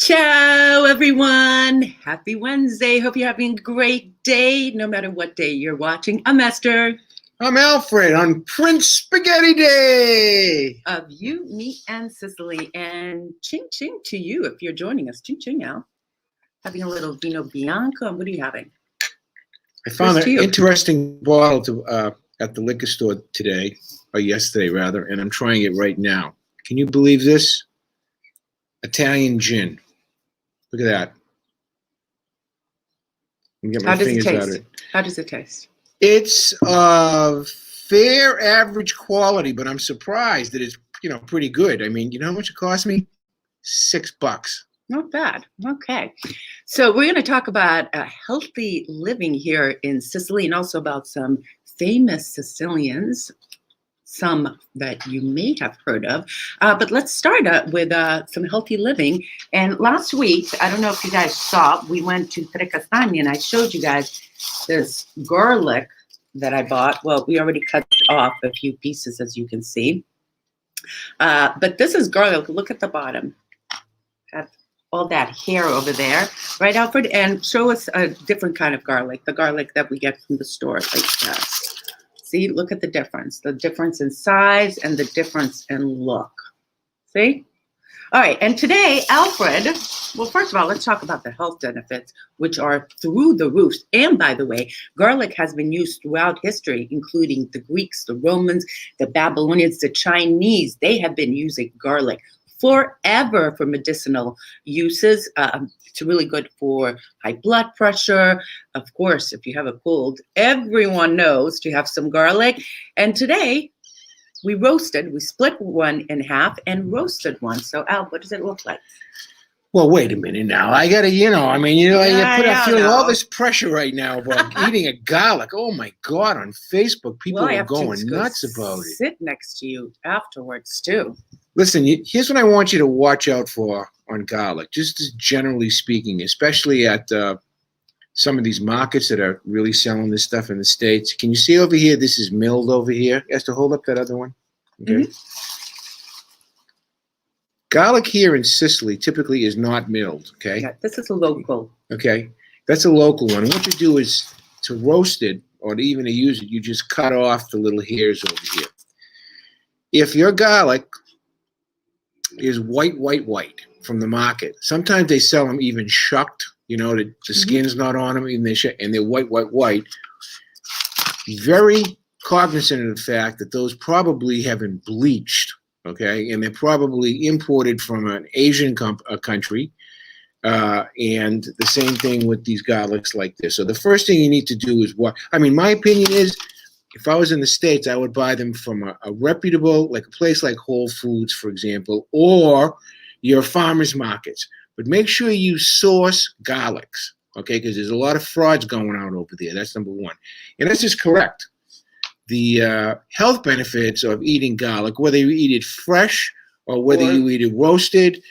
Ciao, everyone. Happy Wednesday. Hope you're having a great day, no matter what day you're watching. I'm Esther. I'm Alfred on Prince Spaghetti Day. Of you, me, and Sicily. And ching ching to you if you're joining us. Ching ching now. Having a little vino bianco. What are you having? I found an interesting bottle at the liquor store today, or yesterday rather, and I'm trying it right now. Can you believe this? Italian gin. Look at that. Get my fingers out of it. How does it taste? It's of fair average quality, but I'm surprised that it's pretty good. I mean, you know how much it cost me? $6. Not bad. Okay. So we're going to talk about healthy living here in Sicily and also about some famous Sicilians, some that you may have heard of. But let's start with some healthy living. And last week, I don't know if you guys saw, we went to Catania and I showed you guys this garlic that I bought. Well, we already cut off a few pieces, as you can see. But this is garlic. Look at the bottom. Have all that hair over there, right, Alfred? And show us a different kind of garlic, the garlic that we get from the store, like that. See, look at the difference in size and the difference in look. See? All right, and today, Alfred, well, first of all, let's talk about the health benefits, which are through the roof. And by the way, garlic has been used throughout history, including the Greeks, the Romans, the Babylonians, the Chinese. They have been using garlic forever for medicinal uses. It's really good for high blood pressure. Of course, if you have a cold, everyone knows to have some garlic. And today, we split one in half and roasted one. So, Al, what does it look like? Well, wait a minute now. I got to, I'm feeling all this pressure right now about eating a garlic. Oh, my God. On Facebook, people are going nuts about it. Sit next to you afterwards, too. Listen, here's what I want you to watch out for on garlic, just generally speaking, especially at some of these markets that are really selling this stuff in the States. Can you see over here? This is milled over here. You have to hold up that other one. Okay. Mm-hmm. Garlic here in Sicily typically is not milled, okay? Yeah, this is a local. Okay, that's a local one. What you do is to roast it or to even to use it, you just cut off the little hairs over here. If your garlic is white from the market, sometimes they sell them even shucked, the skin's not on them, and they're white. Very cognizant of the fact that those probably have been bleached, okay, and they're probably imported from an Asian country, and the same thing with these garlics like this. So the first thing you need to do is my opinion is, if I was in the States, I would buy them from a reputable, like a place like Whole Foods, for example, or your farmers markets. But make sure you source garlics, okay, because there's a lot of frauds going on over there. That's number one. And that's just correct. The health benefits of eating garlic, whether you eat it fresh or whether you eat it roasted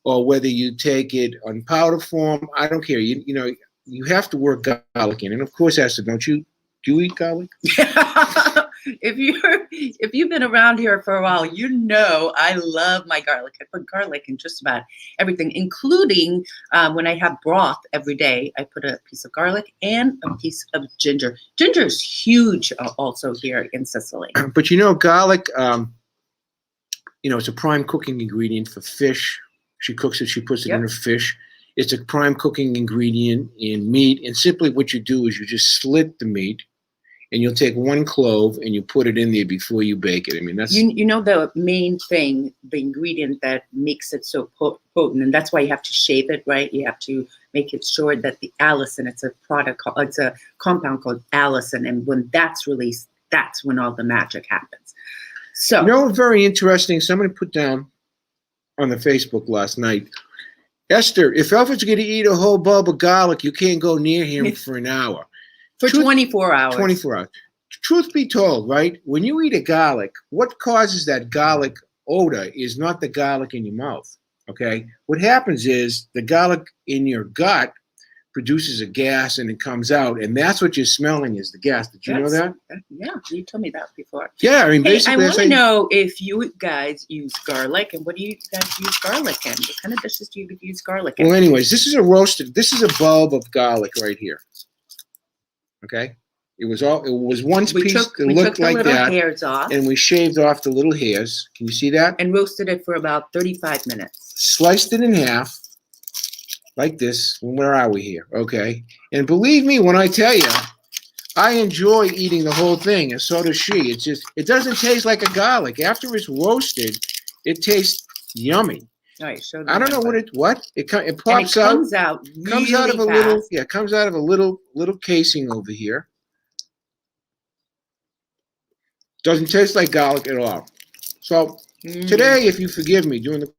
or whether you take it on powder form, I don't care. You have to work garlic in. And of course, Esther, don't you? Do you eat garlic? If you've been around here for a while, you know I love my garlic. I put garlic in just about everything, including when I have broth every day. I put a piece of garlic and a piece of ginger. Ginger is huge also here in Sicily. But garlic, it's a prime cooking ingredient for fish. She cooks it. She puts it in her fish. It's a prime cooking ingredient in meat. And simply what you do is you just slit the meat. And you'll take one clove and you put it in there before you bake it. I mean, that's the main thing, the ingredient that makes it so potent, and that's why you have to shave it, right? You have to make it sure that the allicin, it's a compound called allicin, and when that's released, that's when all the magic happens. So, very interesting. Somebody put down on the Facebook last night, Esther, if Alfred's going to eat a whole bulb of garlic, you can't go near him for an hour. For 24 hours. 24 hours. Truth be told, right? When you eat a garlic, what causes that garlic odor is not the garlic in your mouth, okay? What happens is the garlic in your gut produces a gas and it comes out, and that's what you're smelling is the gas. Did you know that? Yeah, you told me that before. Yeah, I mean, Hey, I basically, want to know if you guys use garlic, and what do you guys use garlic in? What kind of dishes do you use garlic in? well, anyways, this is a roasted. This is a bulb of garlic right here. Okay, it was one piece that looked like little that, hairs off, and we shaved off the little hairs. Can you see that? and roasted it for about 35 minutes. Sliced it in half, like this. Where are we here? Okay, and believe me when I tell you, I enjoy eating the whole thing, and so does she. It's just it doesn't taste like a garlic. After it's roasted, it tastes yummy. All right, show them. I don't know what it pops and it out. comes out really Comes out of a fast. little comes out of a little casing over here. Doesn't taste like garlic at all. So today, if you forgive me, doing the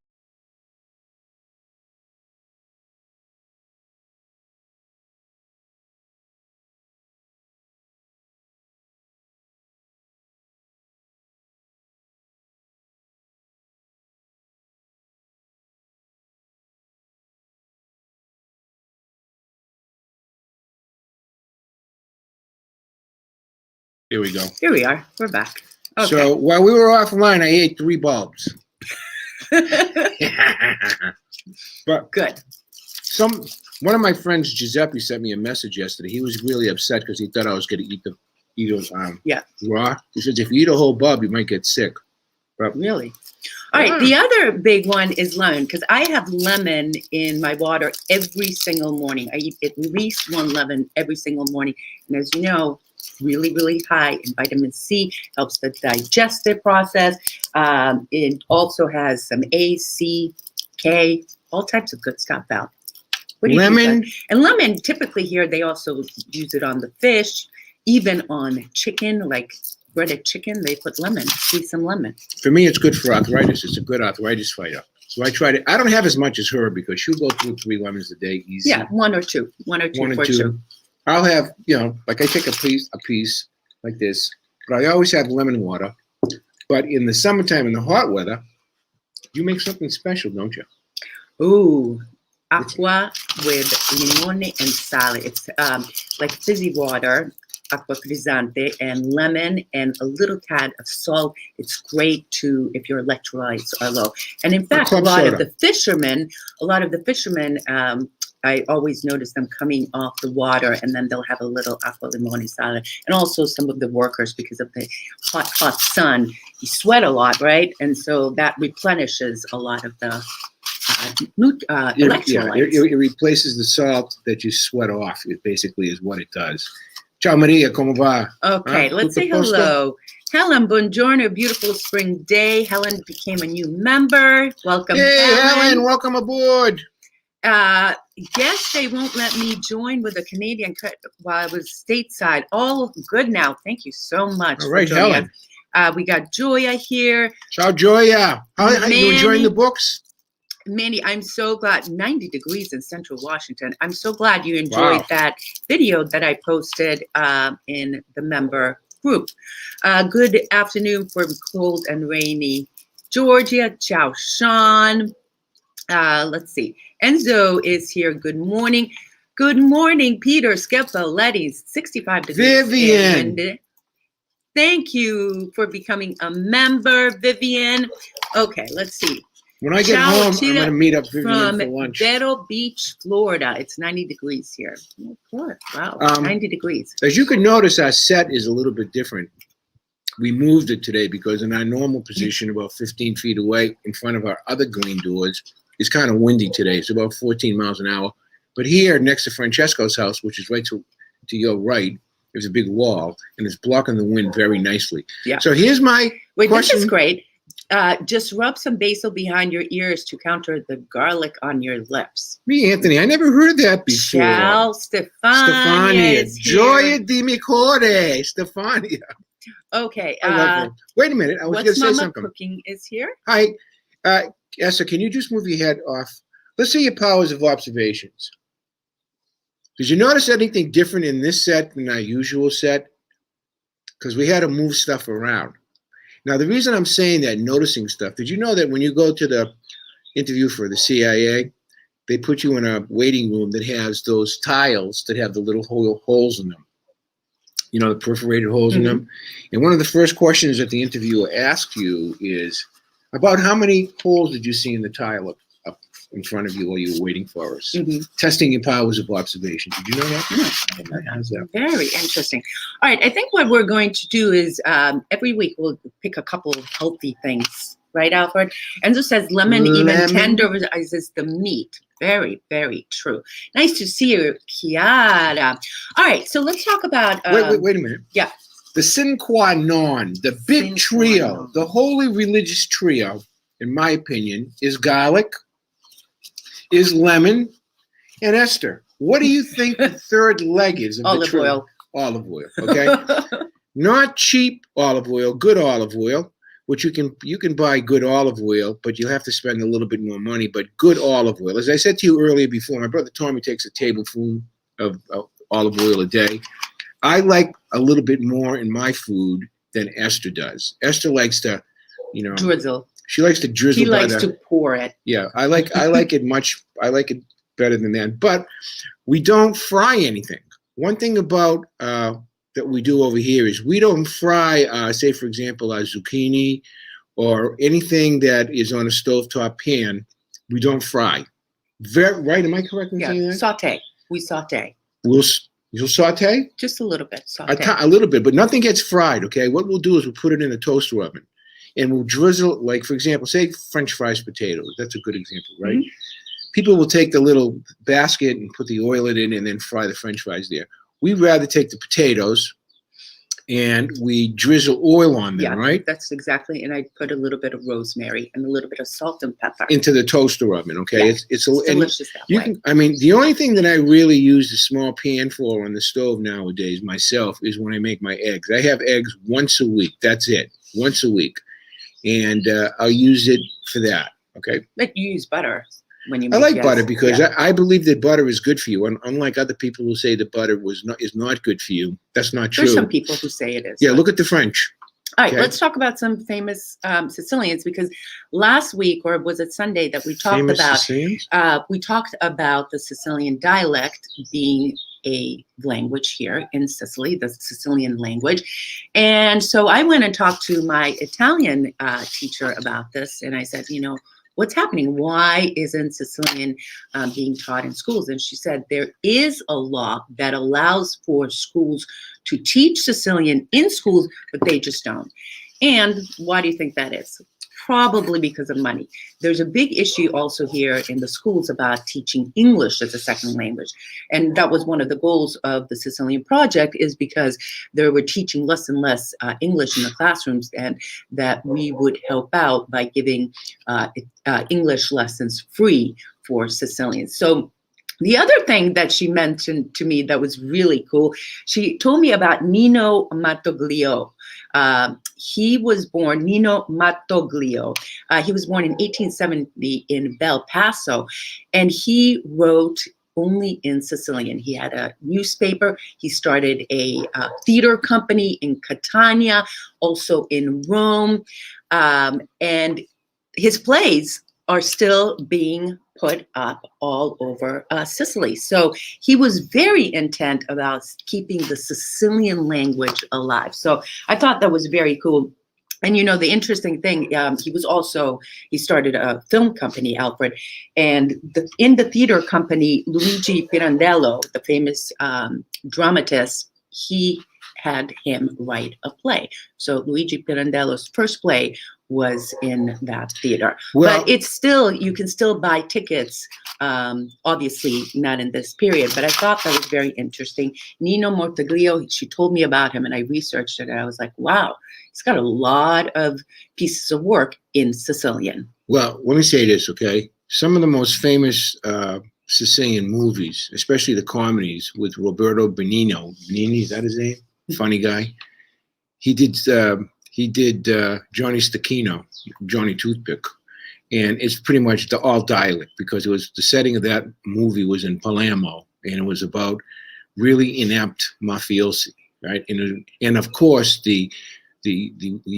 here we go. Here we are. We're back. Okay. So while we were offline, I ate 3 bulbs. But Good. one of my friends, Giuseppe, sent me a message yesterday. He was really upset because he thought I was going to eat it raw. He says if you eat a whole bulb, you might get sick. But Really? All right. The other big one is lemon, because I have lemon in my water every single morning. I eat at least 1 lemon every single morning. And as you know, really, really high in vitamin C, helps the digestive process. It also has some A, C, K, all types of good stuff out. What do you think, lemon, Doug? And lemon, typically here, they also use it on the fish, even on chicken, like breaded chicken, they put lemon, squeeze some lemon. for me, it's good for arthritis. It's a good arthritis fighter. So I tried it. I don't have as much as her because she'll go through 3 lemons a day easy. Yeah, one or two for sure. I'll have, like I take a piece like this, but I always have lemon water. But in the summertime, in the hot weather, you make something special, don't you? Ooh, aqua with limone and sale. It's like fizzy water, acqua frizzante, and lemon and a little tad of salt. It's great too if your electrolytes are low. And in fact, a lot of the fishermen, I always notice them coming off the water, and then they'll have a little acqua limone sale. And also some of the workers, because of the hot sun, you sweat a lot, right? And so that replenishes a lot of the electrolytes. Yeah, it replaces the salt that you sweat off. It basically is what it does. Ciao Maria, come va? Okay, let's say hello. Helen, buongiorno, beautiful spring day. Helen became a new member. Welcome, Hey, Helen, welcome aboard. Guess they won't let me join with a Canadian cut while I was stateside. All good now. Thank you so much. All right, Helen. We got Joya here. Ciao, Joya. How you enjoying the books? Manny, I'm so glad. 90 degrees in Central Washington. I'm so glad you enjoyed that video that I posted in the member group. Good afternoon from cold and rainy Georgia. Ciao, Sean. Let's see. Enzo is here. Good morning. Good morning, Peter, Skepa, Letty's 65 degrees. Vivian. Thank you for becoming a member, Vivian. Okay, let's see. When I get home, I'm going to meet up Vivian for lunch. From Vero Beach, Florida. It's 90 degrees here. Wow, 90 degrees. As you can notice, our set is a little bit different. We moved it today because in our normal position, about 15 feet away in front of our other green doors, it's kind of windy today. It's about 14 miles an hour. But here next to Francesco's house, which is right to your right, there's a big wall, and it's blocking the wind very nicely. Yeah. So here's my question. This is great. Just rub some basil behind your ears to counter the garlic on your lips. Me, Anthony, I never heard that before. Ciao, Stefania. Gioia di mi cuore, Stefania. Okay. I love her. Wait a minute. I was going to say something. Cooking is here. Hi. Esther, can you just move your head off? Let's see your powers of observations. Did you notice anything different in this set than our usual set? Because we had to move stuff around. Now, the reason I'm saying that, noticing stuff, did you know that when you go to the interview for the CIA, they put you in a waiting room that has those tiles that have the little holes in them. You know, the perforated holes in them. And one of the first questions that the interviewer asks you is about how many holes did you see in the tile up in front of you while you were waiting for us? Testing your powers of observation. Did you know that? How's that? Very interesting. All right, I think what we're going to do is every week we'll pick a couple of healthy things. Right, Alfred? Enzo says lemon even tenderizes the meat. Very, very true. Nice to see you, Chiara. All right, so let's talk about... wait a minute. Yeah. The sine qua non, the big trio, the holy religious trio, in my opinion, is garlic, is lemon, and Esther. What do you think the third leg is of the trio? Olive oil, okay? Not cheap olive oil, good olive oil, which you can buy good olive oil, but you'll have to spend a little bit more money. But good olive oil, as I said to you earlier before, my brother Tommy takes a tablespoon of olive oil a day. I like a little bit more in my food than Esther does. Esther likes to, drizzle. She likes to drizzle. He likes to pour it. Yeah, I like it better than that. But we don't fry anything. One thing about that we do over here is we don't fry, say, for example, our zucchini or anything that is on a stovetop pan. We don't fry. Right? Am I correct in saying that? Saute. We saute. You'll saute? Just a little bit. Saute. A little bit, but nothing gets fried, okay? What we'll do is we'll put it in a toaster oven. And we'll drizzle, like, for example, say French fries potatoes. That's a good example, right? People will take the little basket and put the oil in it and then fry the French fries there. We'd rather take the potatoes and we drizzle oil on them, right? That's exactly. And I put a little bit of rosemary and a little bit of salt and pepper into the toaster oven. Okay, it's delicious that way. I mean, the only thing that I really use the small pan for on the stove nowadays myself is when I make my eggs. I have eggs once a week. That's it, once a week, and I'll use it for that. Okay. Like you use butter. I like butter because I believe that butter is good for you. And unlike other people who say that butter is not good for you, that's not true. There's some people who say it is. Yeah, look at the French. All right, let's talk about some famous Sicilians, because last week, or was it Sunday, that we talked about the Sicilian dialect being a language here in Sicily, the Sicilian language. And so I went and talked to my Italian teacher about this, and I said, what's happening? Why isn't Sicilian being taught in schools? And she said, there is a law that allows for schools to teach Sicilian in schools, but they just don't. And why do you think that is? Probably because of money. There's a big issue also here in the schools about teaching English as a second language. And that was one of the goals of the Sicilian project, is because they were teaching less and less English in the classrooms, and that we would help out by giving English lessons free for Sicilians. So the other thing that she mentioned to me that was really cool, she told me about Nino Martoglio. He was born, Nino Martoglio. He was born in 1870 in Belpasso, and he wrote only in Sicilian. He had a newspaper. He started a theater company in Catania, also in Rome, and his plays are still being put up all over Sicily. So he was very intent about keeping the Sicilian language alive. So I thought that was very cool. And the interesting thing, he started a film company, Alfred, and in the theater company, Luigi Pirandello, the famous dramatist, he had him write a play. So Luigi Pirandello's first play was in that theater. Well, but it's still, you can still buy tickets, obviously not in this period, but I thought that was very interesting. Nino Martoglio, she told me about him, and I researched it, and I was like, wow, he's got a lot of pieces of work in Sicilian. Well, let me say this, okay? Some of the most famous Sicilian movies, especially the comedies with Roberto Benigni, is that his name? Funny guy. He did Johnny Stecchino, Johnny Toothpick, and it's pretty much all dialect, because it was the setting of that movie was in Palermo, and it was about really inept mafiosi, right? And of course the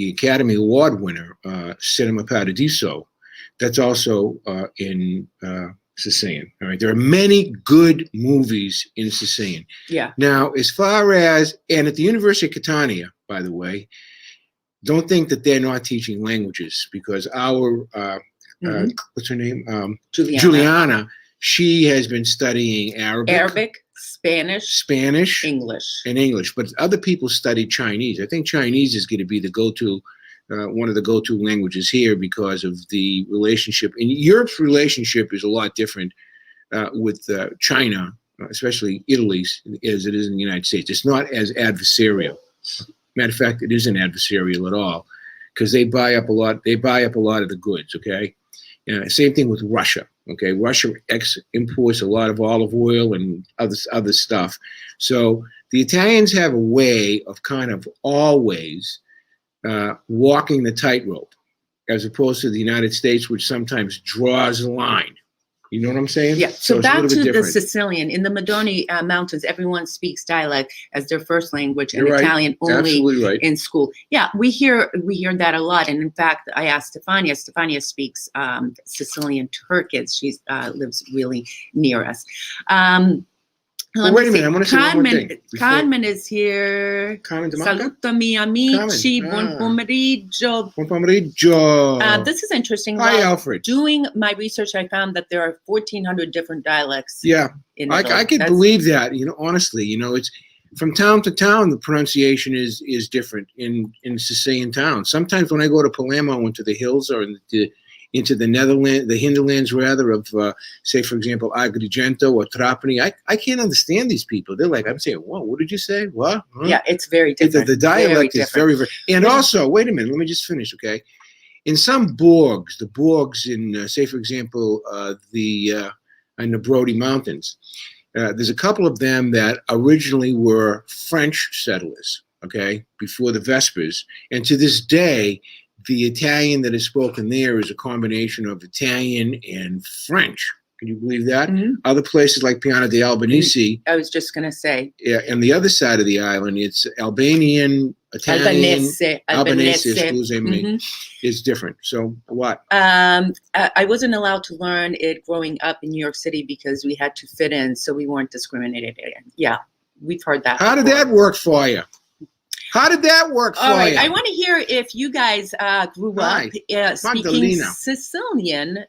Academy Award winner, Cinema Paradiso, that's also in Sicilian. All right, there are many good movies in Sicilian. Yeah. Now, as far as, and at the University of Catania, by the way, don't think that they're not teaching languages, because our what's her name, Juliana, she has been studying Arabic, Spanish, English. But other people study Chinese. I think Chinese is going to be the go-to. One of the go-to languages here, because of the relationship. And Europe's relationship is a lot different with China, especially Italy, as it is in the United States. It's not as adversarial. Matter of fact, it isn't adversarial at all, because they buy up a lot. They buy up a lot of the goods. Okay, same thing with Russia. Okay, Russia imports a lot of olive oil and other stuff. So the Italians have a way of kind of always walking the tightrope, as opposed to the United States, which sometimes draws a line. You know what I'm saying? Yeah. So back to the Sicilian. In the Madoni Mountains, everyone speaks dialect as their first language, and Italian only in school. Yeah, we hear that a lot. And in fact, I asked Stefania. Stefania speaks Sicilian to her kids. She lives really near us. Well, wait a minute, I want to say one more thing. Carmen is here. Carmen Salutami amici, buon pomeriggio. Buon pomeriggio. This is interesting. Hi, Alfred. Doing my research, I found that there are 1,400 different dialects. Yeah, I can believe that. Honestly, it's from town to town, the pronunciation is different in Sicilian towns. Sometimes when I go to Palermo, into the hills or into the Netherlands, the hinterlands rather, of say, for example, Agrigento or Trapani, I can't understand these people. They're like, I'm saying, whoa, what did you say? What? Huh? Yeah, it's very different. The dialect is very, very, and also, wait a minute, let me just finish, okay? In some bourgs, the bourgs in, say, for example, in the Brody Mountains, there's a couple of them that originally were French settlers, okay, before the Vespers, and to this day, the Italian that is spoken there is a combination of Italian and French. Can you believe that? Mm-hmm. Other places like Piana di Albanese. I was just going to say. Yeah, and the other side of the island, it's Albanian, Italian, Albanese, is different. So what? I wasn't allowed to learn it growing up in New York City because we had to fit in, so we weren't discriminated against. Yeah, we've heard that. How did that work for you? How did that work for you? All right, I want to hear if you guys grew up speaking Sicilian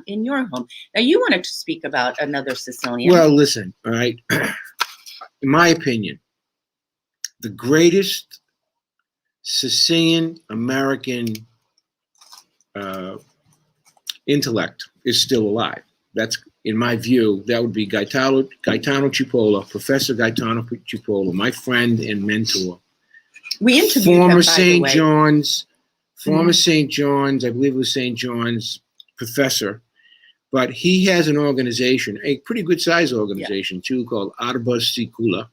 in your home. Now, you wanted to speak about another Sicilian. Well, listen, all right. In my opinion, the greatest Sicilian American intellect is still alive. That's, in my view, that would be Gaetano Cipolla, Professor Gaetano Cipolla, my friend and mentor. We interviewed former him, St. John's, St. John's, I believe it was St. John's professor, but he has an organization, a pretty good sized organization too, called Arba Sicula,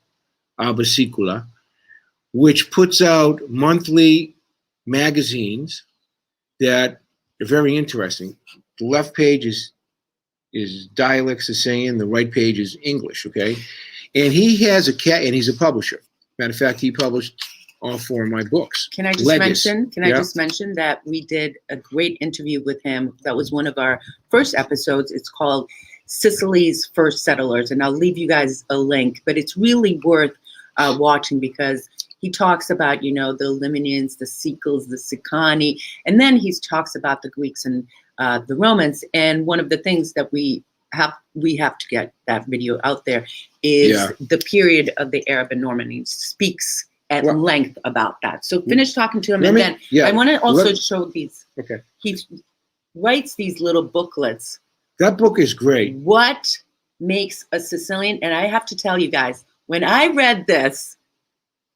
which puts out monthly magazines that are very interesting. The left page is dialect Sicilian, the right page is English, okay? And he has and he's a publisher. Matter of fact, he published all 4 of my books. Can I just mention that we did a great interview with him. That was one of our first episodes. It's called Sicily's First Settlers, and I'll leave you guys a link. But it's really worth watching because he talks about, the Limnians, the Sicils, the Sicani, and then he talks about the Greeks and the Romans. And one of the things that we have to get that video out there is the period of the Arab and Norman. He speaks at length about that. So finish talking to him, I want to also show these. Okay. He writes these little booklets. That book is great. What makes a Sicilian? And I have to tell you guys, when I read this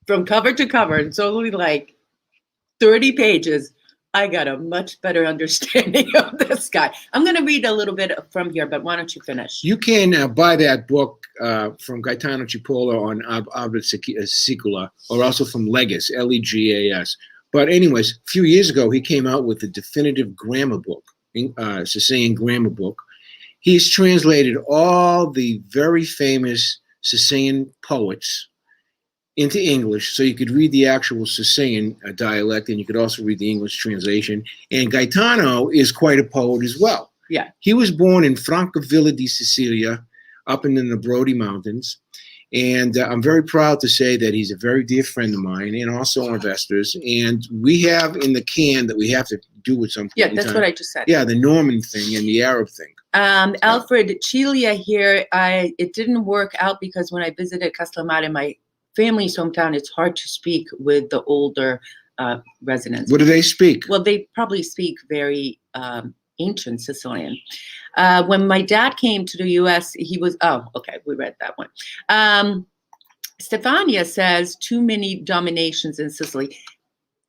from cover to cover, it's only like 30 pages, I got a much better understanding of this guy. I'm going to read a little bit from here, but why don't you finish? You can buy that book from Gaetano Cipolla on Arba Sicula, or also from Legas, Legas. But anyways, a few years ago, he came out with a definitive grammar book, Sicilian grammar book. He's translated all the very famous Sicilian poets into English, so you could read the actual Sicilian dialect, and you could also read the English translation. And Gaetano is quite a poet as well. Yeah. He was born in Francavilla di Sicilia, up in the Nebrodi Mountains. And I'm very proud to say that he's a very dear friend of mine and also investors. And we have in the can that we have to do with some. Yeah, that's what I just said. Yeah, the Norman thing and the Arab thing. Alfred Cilia here. It didn't work out because when I visited Castellamare, my family's hometown, it's hard to speak with the older residents. What do they speak? Well, they probably speak very ancient Sicilian. When my dad came to the U.S., he was, okay, we read that one. Stefania says too many dominations in Sicily,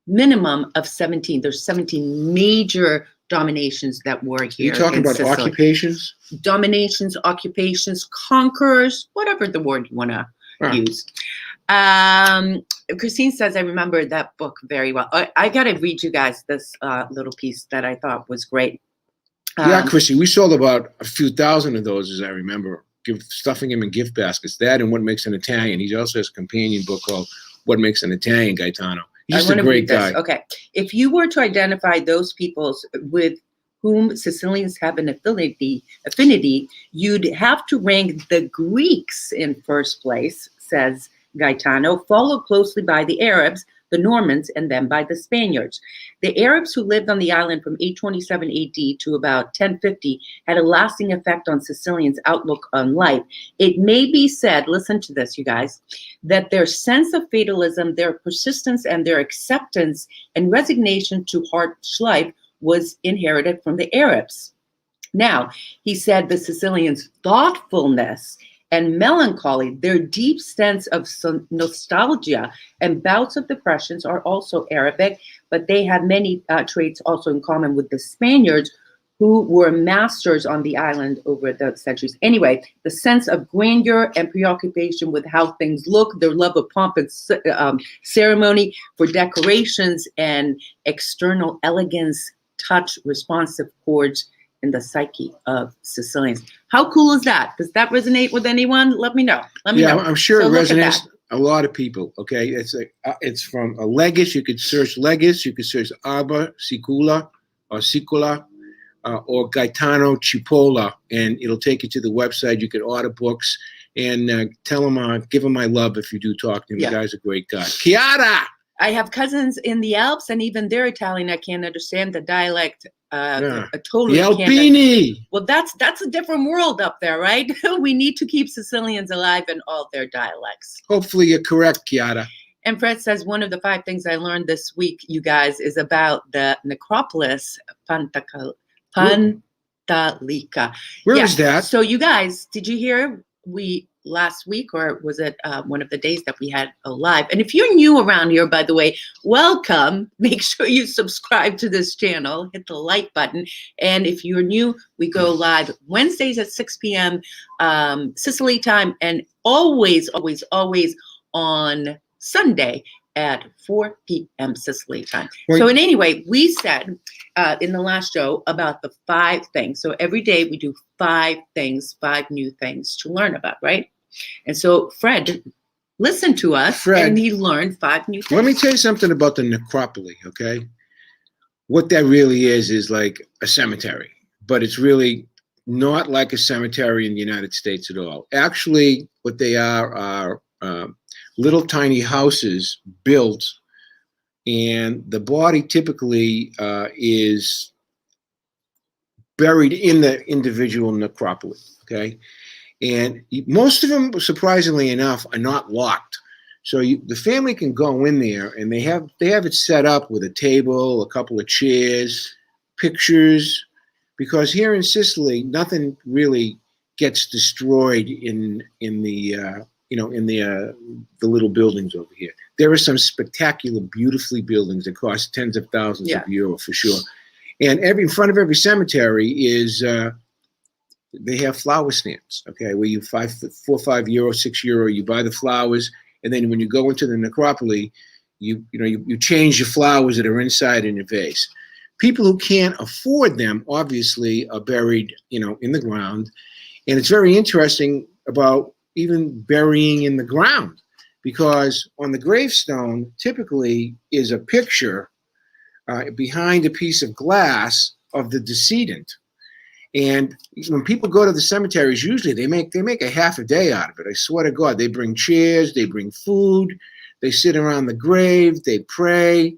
minimum of 17. There's 17 major dominations that were here. You're talking about Sicily. Occupations? Dominations, occupations, conquerors, whatever the word you want to use. Christine says, I remember that book very well. I got to read you guys this little piece that I thought was great. Yeah, Chrissy, we sold about a few thousand of those, as I remember, stuffing them in gift baskets. That and What Makes an Italian. He also has a companion book called What Makes an Italian, Gaetano. He's just a great guy. Okay. If you were to identify those peoples with whom Sicilians have an affinity, you'd have to rank the Greeks in first place, says Gaetano, followed closely by the Arabs, the Normans, and then by the Spaniards. The Arabs who lived on the island from 827 AD to about 1050 had a lasting effect on Sicilians' outlook on life. It may be said, listen to this, you guys, that their sense of fatalism, their persistence, and their acceptance and resignation to harsh life was inherited from the Arabs. Now, he said the Sicilians' thoughtfulness and melancholy, their deep sense of nostalgia and bouts of depressions are also Arabic, but they have many traits also in common with the Spaniards, who were masters on the island over the centuries. Anyway, the sense of grandeur and preoccupation with how things look, their love of pomp and ceremony for decorations and external elegance, touch responsive chords in the psyche of Sicilians. How cool is that? Does that resonate with anyone? Let me know. Let me know. I'm sure it resonates a lot of people. Okay, it's from a Legis. You could search Legis. You could search Arba Sicula or Sicula or Gaetano Cipolla, and it'll take you to the website. You could order books and tell him, give him my love if you do talk to him. Yeah. The guy's a great guy. Chiara. I have cousins in the Alps, and even they're Italian. I can't understand the dialect. Totally. The Alpini. Well, that's a different world up there, right? We need to keep Sicilians alive in all their dialects. Hopefully you're correct, Chiara. And Fred says one of the 5 things I learned this week, you guys, is about the necropolis Pantalica. Where is that? So you guys, did you hear last week, or was it one of the days that we had a live? And if you're new around here, by the way, welcome. Make sure you subscribe to this channel, hit the like button. And if you're new, we go live Wednesdays at 6 p.m. Sicily time, and always on Sunday at 4 p.m. Sicily time. So in any way, we said in the last show about the 5 things. So every day we do 5 things, 5 new things to learn about, right? And so Fred listened to us, and he learned 5 new things. Let me tell you something about the necropoli, okay? What that really is like a cemetery, but it's really not like a cemetery in the United States at all. Actually, what they are little tiny houses built, and the body typically is buried in the individual necropoli, okay? And most of them, surprisingly enough, are not locked. So the family can go in there, and they have it set up with a table, a couple of chairs, pictures, because here in Sicily, nothing really gets destroyed in the little buildings over here. There are some spectacular, beautifully buildings that cost tens of thousands of euros for sure. And in front of every cemetery is they have flower stands, okay, where you 4 or 5 euro, 6 euro, you buy the flowers, and then when you go into the necropoli, you change your flowers that are inside in a vase. People who can't afford them obviously are buried, in the ground, and it's very interesting about even burying in the ground, because on the gravestone typically is a picture behind a piece of glass of the decedent. And when people go to the cemeteries, usually they make a half a day out of it. I swear to God, they bring chairs, they bring food, they sit around the grave, they pray.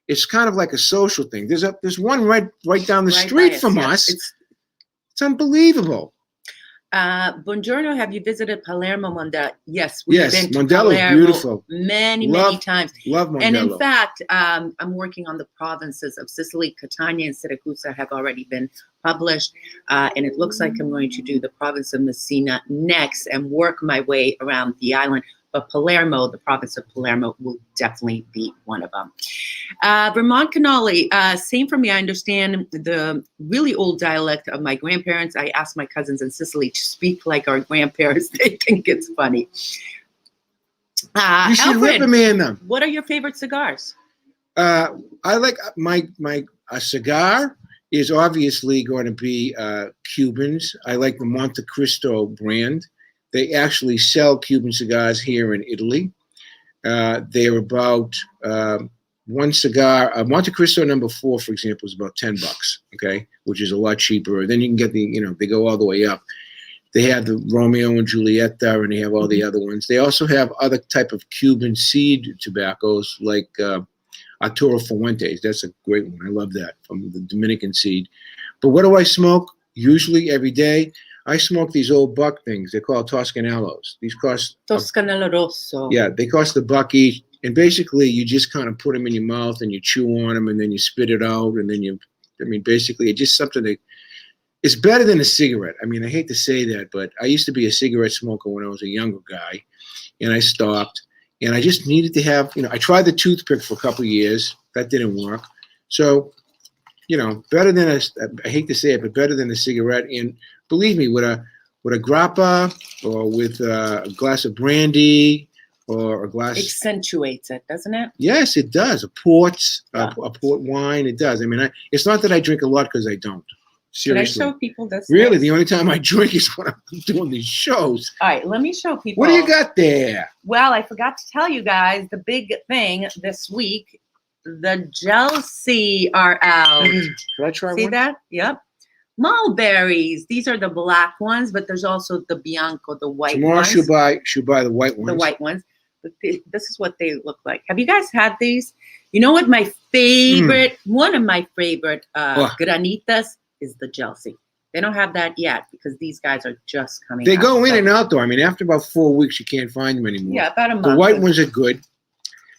It's kind of like a social thing. There's one right down the street from us. It's unbelievable. Buongiorno, have you visited Palermo, Mondello? Yes, we've been to Mondello Palermo beautiful. Many times. Love Mondello. And in fact, I'm working on the provinces of Sicily. Catania and Siracusa have already been published, and it looks like I'm going to do the province of Messina next and work my way around the island. But Palermo, the province of Palermo, will definitely be one of them. Vermont Cannoli, same for me. I understand the really old dialect of my grandparents. I asked my cousins in Sicily to speak like our grandparents. They think it's funny. You should Alfred, rip a man them. What are your favorite cigars? I like a cigar is obviously going to be Cubans. I like the Monte Cristo brand. They actually sell Cuban cigars here in Italy. They're about one cigar. Monte Cristo number 4, for example, is about $10. Okay, which is a lot cheaper. Then you can get they go all the way up. They have the Romeo and Julieta, and they have all the other ones. They also have other type of Cuban seed tobaccos like Arturo Fuentes. That's a great one. I love that, from the Dominican seed. But what do I smoke? Usually every day, I smoke these old buck things. They're called Toscanellos. These cost Toscanello Rosso. Yeah, they cost $1 each. And basically, you just kind of put them in your mouth and you chew on them, and then you spit it out, and then basically, it's just something that it's better than a cigarette. I mean, I hate to say that, but I used to be a cigarette smoker when I was a younger guy, and I stopped. And I just needed to have, I tried the toothpick for a couple of years. That didn't work. So, better than I hate to say it, but better than a cigarette. And believe me, with a grappa or with a glass of brandy or a glass, accentuates it, doesn't it? Yes, it does. A port wine, it does. I mean, it's not that I drink a lot, because I don't. Seriously. Can I show people this? Really, nice? The only time I drink is when I'm doing these shows. All right, let me show people. What do you got there? Well, I forgot to tell you guys the big thing this week. The Gelsi are out. Can I try one? See that? Yep. Mulberries. These are the black ones, but there's also the Bianco, the white Tomorrow ones. should buy the white ones. The white ones. But this is what they look like. Have you guys had these? You know what my favorite, one of my favorite granitas is the Gelsi. They don't have that yet because these guys are just coming out. They go in and out, though. I mean, after about 4 weeks, you can't find them anymore. Yeah, about a month. The white ones are good.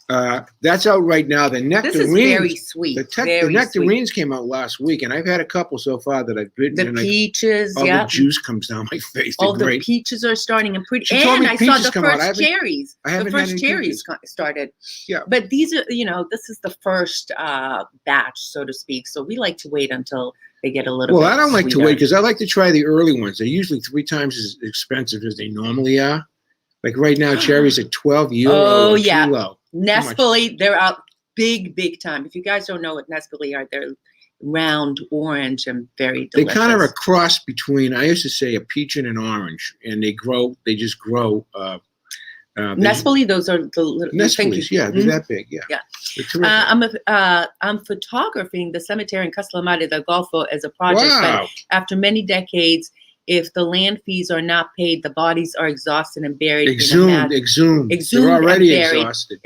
That's out right now. The nectarines. This is very sweet. The nectarines came out last week, and I've had a couple so far that I've bitten. The peaches, all the juice comes down my face. All the peaches are starting and pretty. And I saw the first cherries. The first cherries started. Yeah. But these are, this is the first batch, so to speak. So we like to wait until they get a little bit I don't like sweeter. to wait because I like to try the early ones. They're usually 3 times as expensive as they normally are. Like right now, cherries are €12 a kilo. Nespoli, they're out big time. If you guys don't know what Nespoli are, they're round, orange, and very delicious. They kind of are a cross between, I used to say, a peach and an orange, and they just grow. Nespoli, those are the little Nespolis, yeah, they're that big, yeah. I'm photographing the cemetery in Castellammare del Golfo as a project, but after many decades, if the land fees are not paid, the bodies are exhausted and buried. Exhumed. They're already exhausted.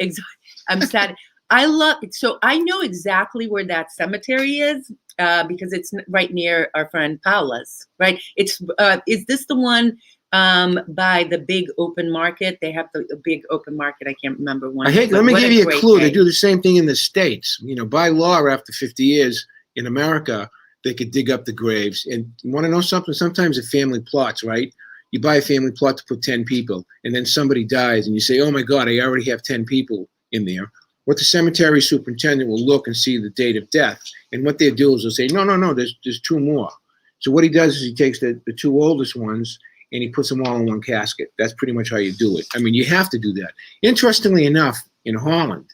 I'm sad. I love it. So I know exactly where that cemetery is because it's right near our friend Paola's, right? It's is this the one by the big open market? They have the big open market. I can't remember one. Let me give you a clue. They do the same thing in the States. By law, after 50 years in America, they could dig up the graves. And you want to know something? Sometimes a family plots, right? You buy a family plot to put 10 people, and then somebody dies, and you say, oh my God, I already have 10 people in there. What the cemetery superintendent will look and see the date of death. And what they do is they'll say, no, there's 2 more. So what he does is he takes the 2 oldest ones and he puts them all in one casket. That's pretty much how you do it. I mean, you have to do that. Interestingly enough, in Holland,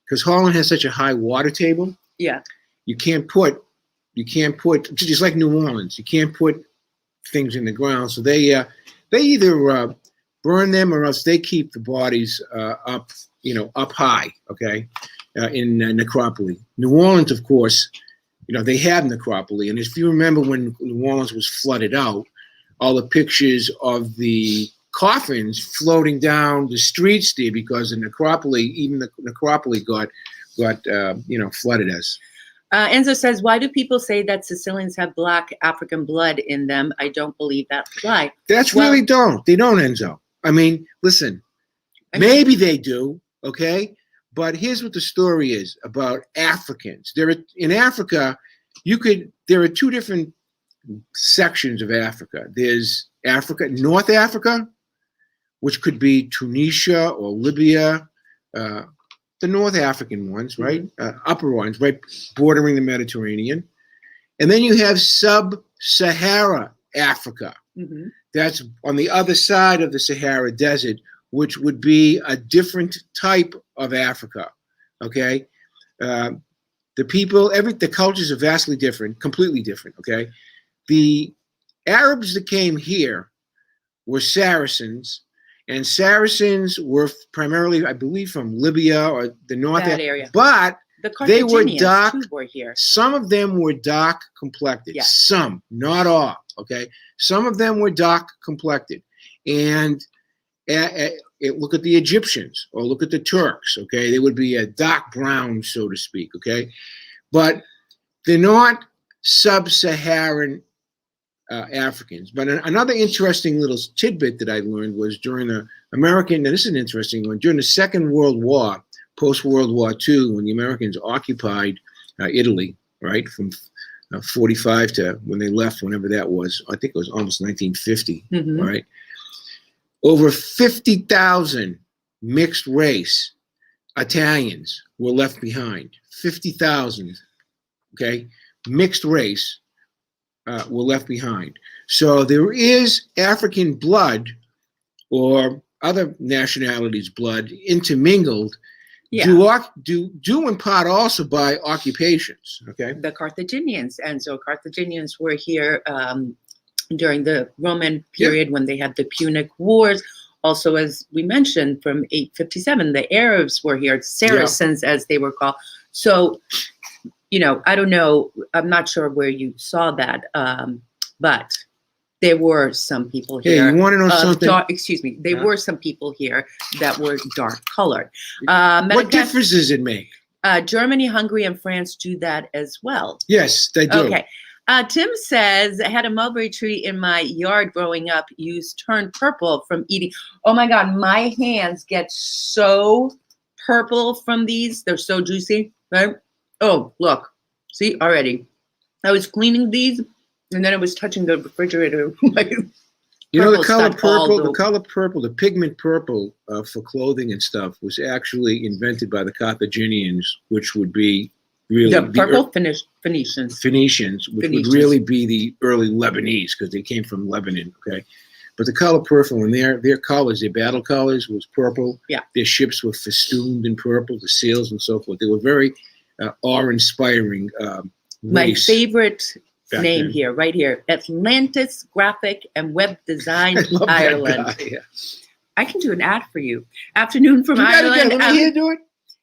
because Holland has such a high water table, you can't put, just like New Orleans, you can't put things in the ground. So they either burn them or else they keep the bodies up high, okay, in necropoli. New Orleans, of course, they had necropoli. And if you remember when New Orleans was flooded out, all the pictures of the coffins floating down the streets there because the necropoli, even the necropoli got flooded as. Enzo says, why do people say that Sicilians have black African blood in them? I don't believe that. Why? They don't, Enzo. I mean, listen, maybe they do, okay? But here's what the story is about Africans. In Africa, there are two different sections of Africa. There's Africa, North Africa, which could be Tunisia or Libya, the North African ones, right? Upper ones, right, bordering the Mediterranean. And then you have sub-Sahara Africa. Mm-hmm. That's on the other side of the Sahara Desert, which would be a different type of Africa, okay? The people, the cultures are vastly different, completely different, okay? The Arabs that came here were Saracens, and Saracens were primarily, I believe, from Libya or the North area. But they were dark. Were here. Some of them were dark complected. Yeah. Some, not all. Okay, some of them were dark complected, and look at the Egyptians or look at the Turks. Okay, they would be a dark brown, so to speak. Okay, but they're not sub-Saharan Africans. But another interesting little tidbit that I learned was during the American, and this is an interesting one, during the Second World War, post-World War II, when the Americans occupied Italy, right, from 45 to when they left, whenever that was, I think it was almost 1950, right? Over 50,000 mixed race Italians were left behind. 50,000, okay, mixed race were left behind. So there is African blood or other nationalities' blood intermingled, due in part also by occupations, okay? The Carthaginians, and so Carthaginians were here during the Roman period when they had the Punic Wars. Also, as we mentioned, from 857, the Arabs were here, Saracens as they were called. So, I don't know, I'm not sure where you saw that, but there were some people here. Hey, you want to know something? There were some people here that were dark colored. What difference does it make? Germany, Hungary, and France do that as well. Yes, they do. Okay. Tim says, I had a mulberry tree in my yard growing up, turned purple from eating. Oh my God, my hands get so purple from these. They're so juicy, right? Oh, look, see already. I was cleaning these and then I was touching the refrigerator. The color purple, the pigment purple for clothing and stuff was actually invented by the Carthaginians, which would be really the purple Phoenicians. Which would really be the early Lebanese because they came from Lebanon. Okay, but the color purple and their colors, their battle colors was purple. Yeah, their ships were festooned in purple, the sails and so forth. They were very awe-inspiring. My favorite name here, right here, Atlantis Graphic and Web Design Ireland. Yeah. I can do an ad for you. Afternoon from Ireland. Let me hear do it.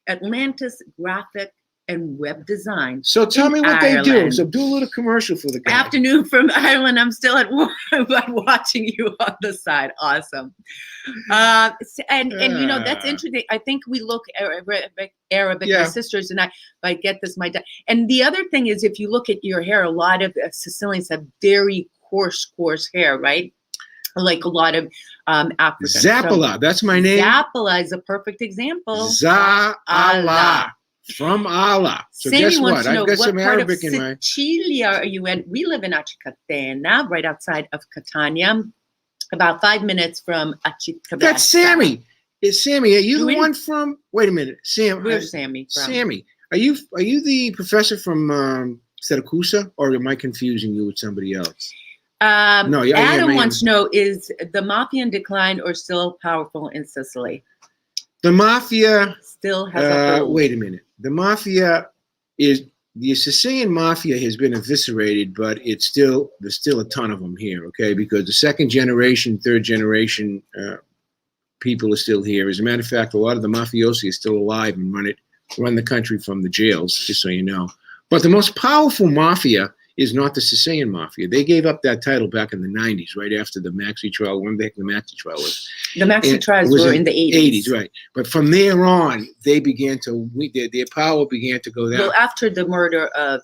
Atlantis Graphic and Web Design. So tell me what they do. So do a little commercial for the guy. Afternoon from Ireland. I'm still at work, but watching you on the side. Awesome. And that's interesting. I think we look Arabic. My sisters and I get this. My dad. And the other thing is, if you look at your hair, a lot of Sicilians have very coarse hair, right? Like a lot of Africans. Zappala, that's my name. Zappala is a perfect example. Za'ala. From Allah. So Sammy guess wants what? to know I've got what some part Arabic of in my. Sicilia are you in? We live in Catania, right outside of Catania, about 5 minutes from Acicabassa. That's Sammy. It's Sammy. Are you the one from? Wait a minute, Sam. Where's Sammy from? Sammy, are you the professor from Syracuse, or am I confusing you with somebody else? No, Adam wants to know: is the mafia in decline or still powerful in Sicily? The mafia still has a hold. Wait a minute. The mafia the Sicilian mafia has been eviscerated, but there's still a ton of them here, okay? Because the second generation, third generation people are still here. As a matter of fact, a lot of the mafiosi are still alive and run the country from the jails, just so you know. But the most powerful mafia is not the Sicilian mafia. They gave up that title back in the 90s, right after the Maxi trial. When the heck the Maxi trial was? The Maxi trials were in the 80s. 80s, right. But from there on, they began to, their power began to go down. Well, after the murder of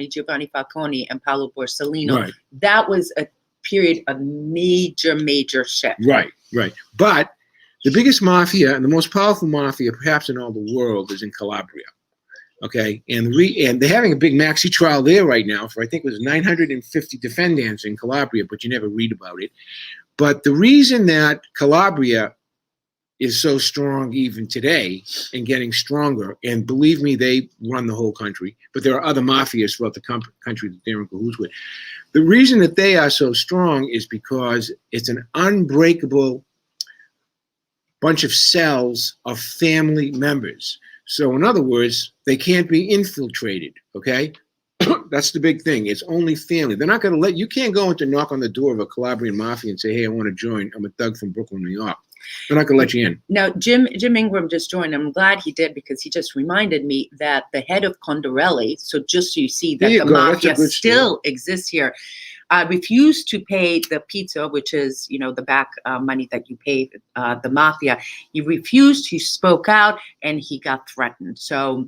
Giovanni Falcone and Paolo Borsellino, Right. that was a period of major shift. Right. But the biggest mafia and the most powerful mafia, perhaps in all the world, is in Calabria. Okay, and they're having a big maxi trial there right now for, I think it was 950 defendants in Calabria, but you never read about it. But the reason that Calabria is so strong even today and getting stronger, and believe me, they run the whole country, but there are other mafias throughout the country that they're in cahoots with. The reason that they are so strong is because it's an unbreakable bunch of cells of family members. So in other words, they can't be infiltrated, okay? That's the big thing. It's only family. They're not going to you can't go into knock on the door of a Calabrian mafia and say, hey, I want to join. I'm a thug from Brooklyn, New York. They're not going to let you in. Now, Jim Ingram just joined. I'm glad he did, because he just reminded me that the head of Condorelli, so just so you see that the mafia still exists here, refused to pay the pizza, which is, the back money that you pay the mafia. He refused, he spoke out, and he got threatened. So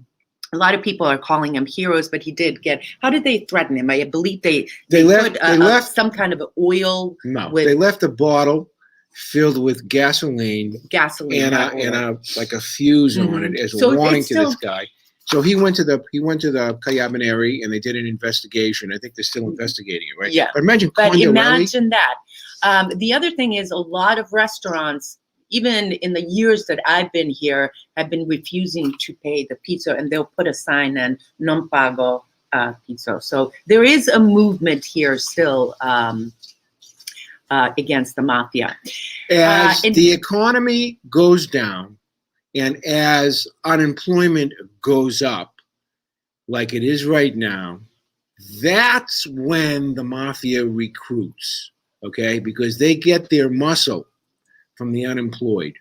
a lot of people are calling him heroes, but he did get, how did they threaten him? I believe they left some kind of oil. No, they left a bottle filled with gasoline and like a fuse on it as a warning to this guy. So he went to the Carabinieri and they did an investigation. I think they're still investigating it, right? Yeah. But imagine that. The other thing is, a lot of restaurants, even in the years that I've been here, have been refusing to pay the pizza, and they'll put a sign in, non pago pizza. So there is a movement here still against the mafia. As the economy goes down, and as unemployment goes up, like it is right now, that's when the mafia recruits, okay? Because they get their muscle from the unemployed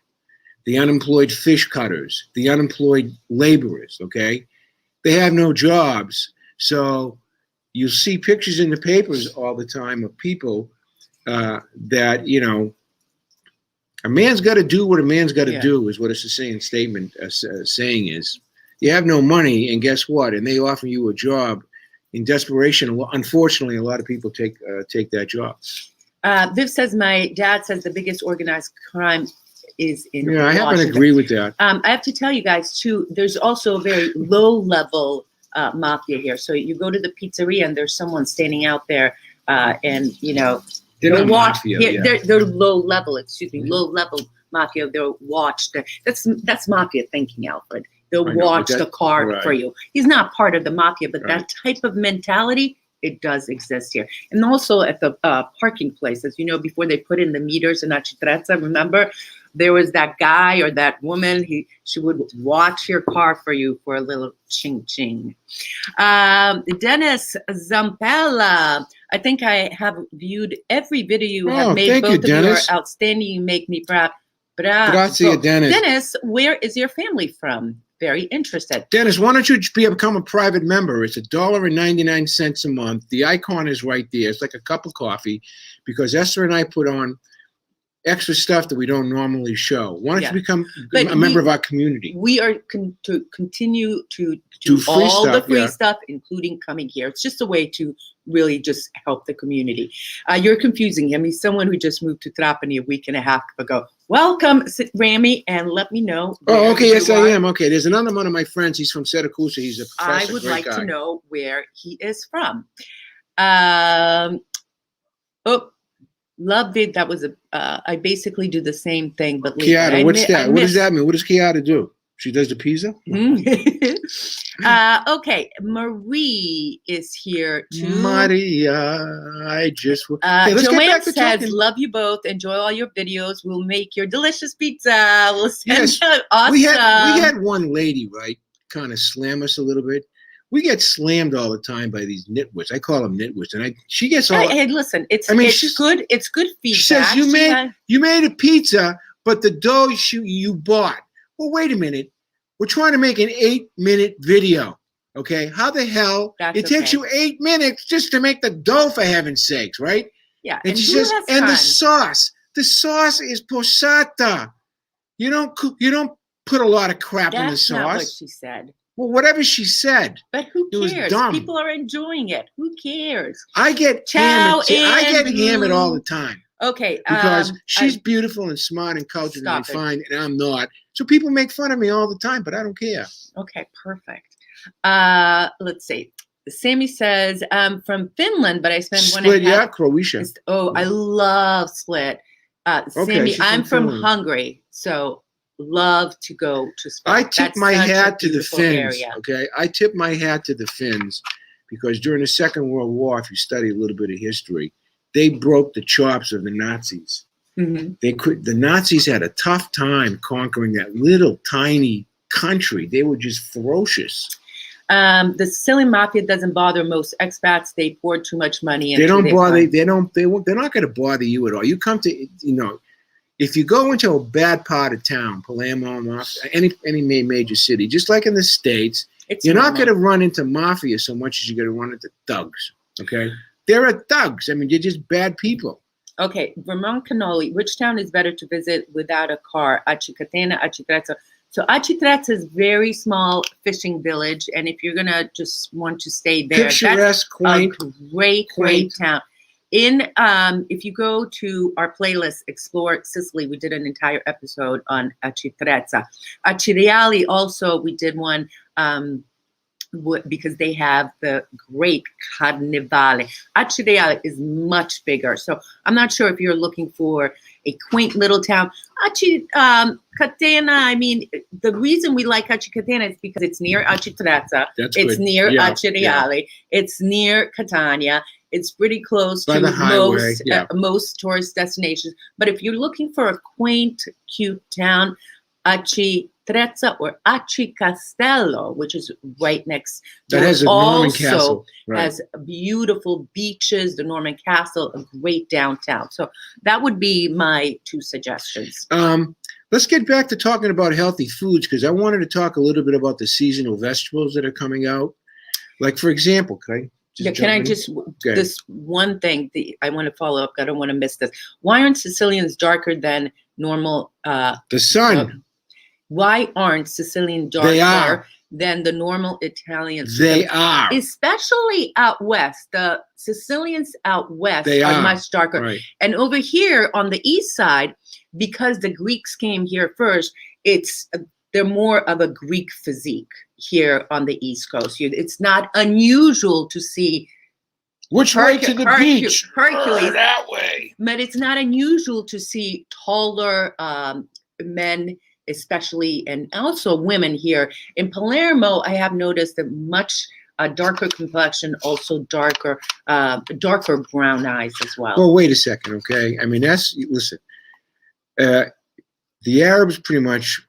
fish cutters, the unemployed laborers, okay? They have no jobs. So you see pictures in the papers all the time of people that, a man's got to do what a man's got to do, is what a Sicilian statement saying is. You have no money, and guess what? And they offer you a job in desperation. Unfortunately, a lot of people take that job. Viv says, my dad says the biggest organized crime is in Washington. I happen to agree with that. I have to tell you guys, too, there's also a very low-level mafia here. So you go to the pizzeria, and there's someone standing out there, and, They're mafia. They're low level, low level mafia. They'll watch that's mafia thinking, Alfred. They'll watch the car for you. He's not part of the mafia, but that type of mentality, it does exist here. And also at the parking places, before they put in the meters in Acitrezza, remember, there was that guy or that woman, she would watch your car for you for a little ching-ching. Dennis Zampella, I think I have viewed every video you have made. Both of you are outstanding. You make me proud. Grazie, Dennis. Dennis, where is your family from? Very interested. Dennis, why don't you become a private member? It's $1.99 a month. The icon is right there. It's like a cup of coffee, because Esther and I put on extra stuff that we don't normally show. Why don't you become a member of our community? We are to continue to do all the free stuff, including coming here. It's just a way to really just help the community. You're confusing him. He's someone who just moved to Trapani a week and a half ago. Welcome, Rami, and let me know. Oh, okay, yes, I am. Okay, there's another one of my friends. He's from Syracuse. He's a professor. I would like to know where he is from. Loved it. That was I basically do the same thing, but Chiara, what's that? What does that mean? What does Chiara do? She does the pizza? Okay, Marie is here too. Maria, let's get back to says, talking. love you both. Enjoy all your videos. We'll make your delicious pizza. We'll send out. Awesome. We had one lady, right, kind of slam us a little bit. We get slammed all the time by these nitwits. I call them nitwits, and she gets all. Hey, listen, it's good. It's good feedback. She says you made a pizza, but the dough you bought. Well, wait a minute. We're trying to make an 8-minute video, Okay, how the hell That's it takes okay. you 8 minutes just to make the dough, for heaven's sakes, right? Yeah. And she who says, has and time? the sauce is posata. You don't put a lot of crap in the That's not what sauce. she said. Well, whatever she said, But who it was cares? dumb. People are enjoying it. Who cares? I get Ciao, hammered. See, I get Andrew. hammered all the time Okay. because she's beautiful and smart and cultured and Stop it. refined, and I'm not. So people make fun of me all the time, but I don't care. Okay, perfect. Let's see. Sammy says, I'm from Finland, but I spent Split, yeah, Croatia. I love Split. Sammy, she's I'm from Finland. Hungary, so love to go to Split. I tip my hat to the Finns. Area. Okay, I tip my hat to the Finns because during the Second World War, if you study a little bit of history, they broke the chops of the Nazis. Mm-hmm. The Nazis had a tough time conquering that little tiny country. They were just ferocious. The Sicilian mafia doesn't bother most expats. They pour too much money into They don't bother. fund. They're not going to bother you at all. You come to, if you go into a bad part of town, Palermo, any major city, just like in the States, you're not going to run into mafia so much as you're going to run into thugs. Okay, there are thugs. I mean, they're just bad people. Okay, Vermont Cannoli. Which town is better to visit without a car? Catania, Trezza. So Trezza is very small fishing village, and if you're gonna just want to stay there, picturesque, quaint, great town. If you go to our playlist, Explore Sicily, we did an entire episode on Trezza. Accireale also, we did one because they have the great Carnivale. Accireale is much bigger, so I'm not sure if you're looking for a quaint little town. Catania, I mean, the reason we like Catania is because it's near Trezza. It's near Accireale. It's near Catania. It's pretty close to most tourist destinations. But if you're looking for a quaint, cute town, Trezza or Aci Castello, which is right next to that has a Norman castle, has beautiful beaches, the Norman Castle, a great downtown. So that would be my two suggestions. Let's get back to talking about healthy foods because I wanted to talk a little bit about the seasonal vegetables that are coming out. Like, for example, this one thing I want to follow up? I don't want to miss this. Why aren't Sicilians darker than normal? The sun. Why aren't Sicilians darker than the normal Italians? They are. Especially out west. The Sicilians out west are much darker. Right. And over here on the east side, because the Greeks came here first, they're more of a Greek physique here on the East Coast. It's not unusual to see which way to the beach? Hercules. That way. But it's not unusual to see taller men, especially, and also women here. In Palermo, I have noticed that much darker complexion, also darker brown eyes as well. Well, wait a second, okay? I mean, listen, the Arabs pretty much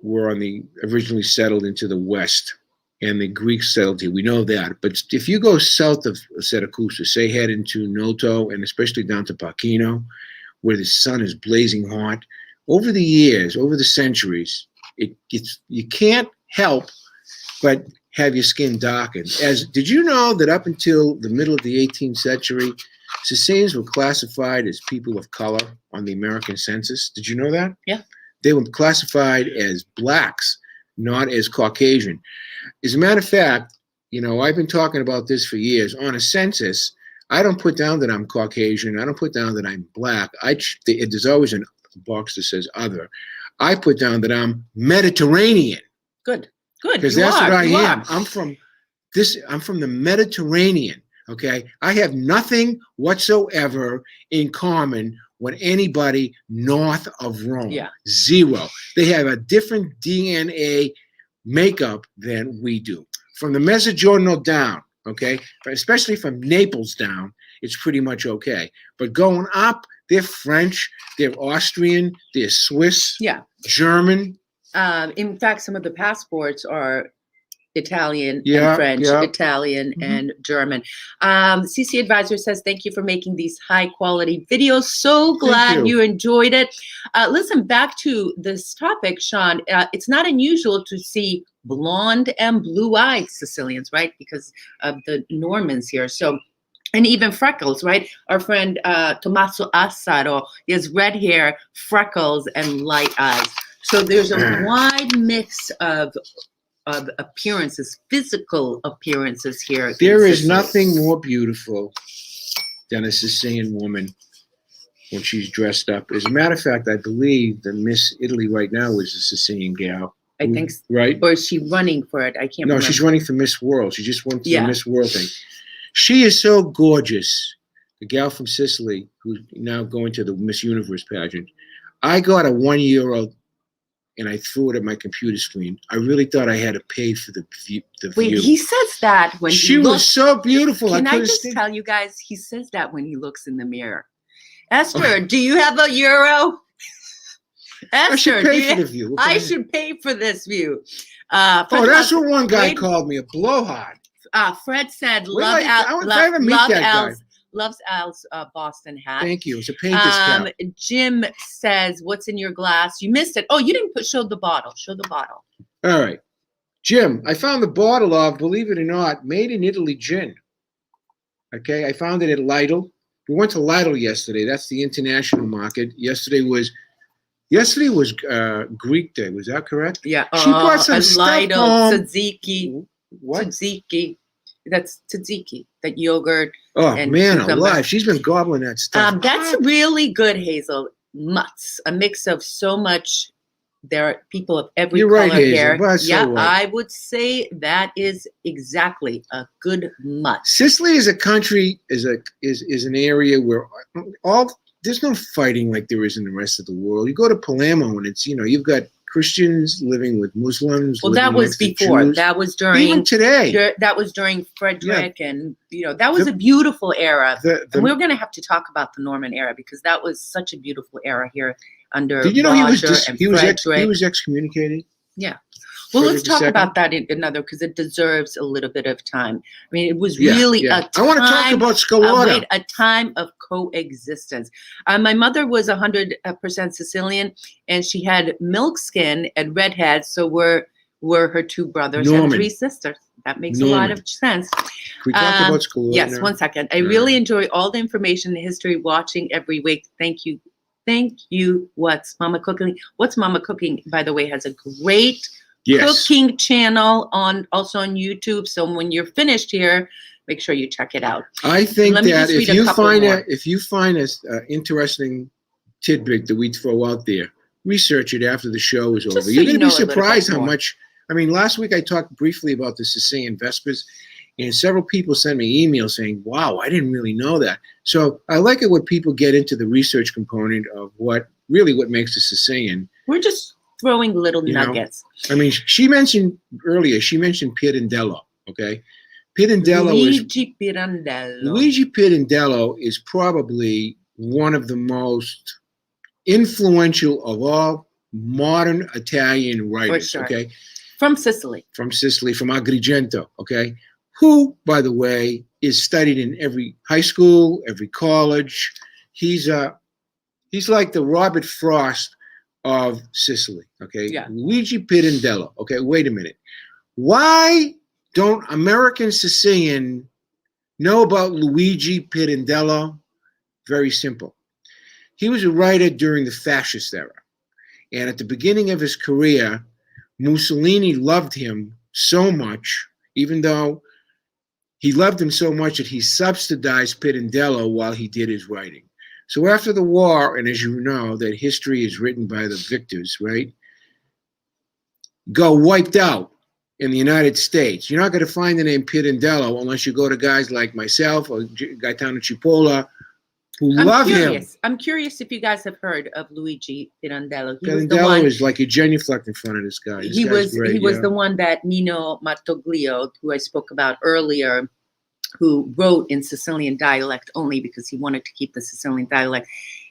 were originally settled into the West, and the Greeks settled here. We know that. But if you go south of Syracuse, say head into Noto, and especially down to Pachino, where the sun is blazing hot, over the years, over the centuries, you can't help but have your skin darkened. Did you know that up until the middle of the 18th century, Sicilians were classified as people of color on the American census? Did you know that? Yeah. They were classified as blacks, not as Caucasian. As a matter of fact, I've been talking about this for years. On a census, I don't put down that I'm Caucasian. I don't put down that I'm black. There's always a box that says other. I put down that I'm Mediterranean. Good. Because that's what I am. I'm from the Mediterranean. Okay. I have nothing whatsoever in common with anybody north of Rome. Yeah. Zero. They have a different DNA makeup than we do. From the Mezzogiorno down, okay, especially from Naples down, it's pretty much okay. But going up, they're French, they're Austrian, they're Swiss, German. In fact, some of the passports are Italian and French, Italian and German. CC Advisor says, thank you for making these high quality videos. So glad you enjoyed it. Listen, back to this topic, Sean, it's not unusual to see blonde and blue-eyed Sicilians, right? Because of the Normans here. So, and even freckles, right? Our friend Tommaso Assaro, he has red hair, freckles, and light eyes. So there's a wide mix of appearances, physical appearances here. There is nothing more beautiful than a Sicilian woman when she's dressed up. As a matter of fact, I believe that Miss Italy right now is a Sicilian gal. I think, right? Or is she running for it? I can't remember. No, she's running for Miss World. She just won the Miss World thing. She is so gorgeous. The gal from Sicily, who's now going to the Miss Universe pageant. I got a €1 and I threw it at my computer screen. I really thought I had to pay for the view. Wait, he says that when she was so beautiful. Can I just tell you guys, he says that when he looks in the mirror. Esther, do you have a euro? Esther, I should pay for the view. I should pay for this view. That's what one guy called me, a blowhard. Fred said, loves Al's Boston hat. Thank you. It's a painter's cap. Jim says, what's in your glass? You missed it. Oh, you didn't show the bottle. Show the bottle. All right. Jim, I found the bottle of, believe it or not, made in Italy gin. Okay, I found it at Lidl. We went to Lidl yesterday. That's the international market. Yesterday was Greek Day. Was that correct? Yeah. She brought some stuff Lidl, home. tzatziki. What? Tzatziki. That's tzatziki. That yogurt. Oh, and man cucumber. alive. She's been gobbling that stuff. That's really good, Hazel. Mutts. A mix of so much. There are people of every You're color right, Hazel. here. Well, so Yeah, right. I would say that is exactly a good mutt. Sicily is a country, is an area where there's no fighting like there is in the rest of the world. You go to Palermo and it's, you've got Christians living with Muslims. Well, that was before. Jews. That was during. Even today. That was during Frederick, and that was a beautiful era. And we're going to have to talk about the Norman era because that was such a beautiful era here under. Did you know Roger he was excommunicated? Yeah. Well, let's talk about that in another because it deserves a little bit of time. I mean, it was really a time. I want to talk about Scolata. A time of coexistence. My mother was 100% Sicilian, and she had milk skin and redheads. So were her two brothers and three sisters. That makes a lot of sense. Can we talk about Scolata? Yes, 1 second. I really enjoy all the information and history watching every week. Thank you. Thank you. What's Mama Cooking? What's Mama Cooking, by the way, has a great cooking channel also on YouTube. So when you're finished here, make sure you check it out. I think that if you find an interesting tidbit that we throw out there, research it after the show is over. You're going to be surprised how much. I mean, last week I talked briefly about the Sicilian Vespers, and several people sent me emails saying, wow, I didn't really know that. So I like it when people get into the research component of what makes a Sicilian. We're just throwing little nuggets. I mean, she mentioned Pirandello, okay? Luigi Pirandello is probably one of the most influential of all modern Italian writers, okay? From Sicily, from Agrigento, okay? Who, by the way, is studied in every high school, every college. He's like the Robert Frost of Sicily, okay? Yeah. Luigi Pirandello. Okay, wait a minute. Why don't American Sicilian know about Luigi Pirandello? Very simple. He was a writer during the fascist era. And at the beginning of his career, Mussolini loved him so much, even though he loved him so much that he subsidized Pirandello while he did his writing. So after the war, and as you know, that history is written by the victors, right? Got wiped out in the United States. You're not going to find the name Pirandello unless you go to guys like myself or Gaetano Cipolla, who love him. I'm curious if you guys have heard of Luigi Pirandello. Pirandello is like a genuflect in front of this guy. He was the one that Nino Martoglio, who I spoke about earlier, who wrote in Sicilian dialect only because he wanted to keep the Sicilian dialect.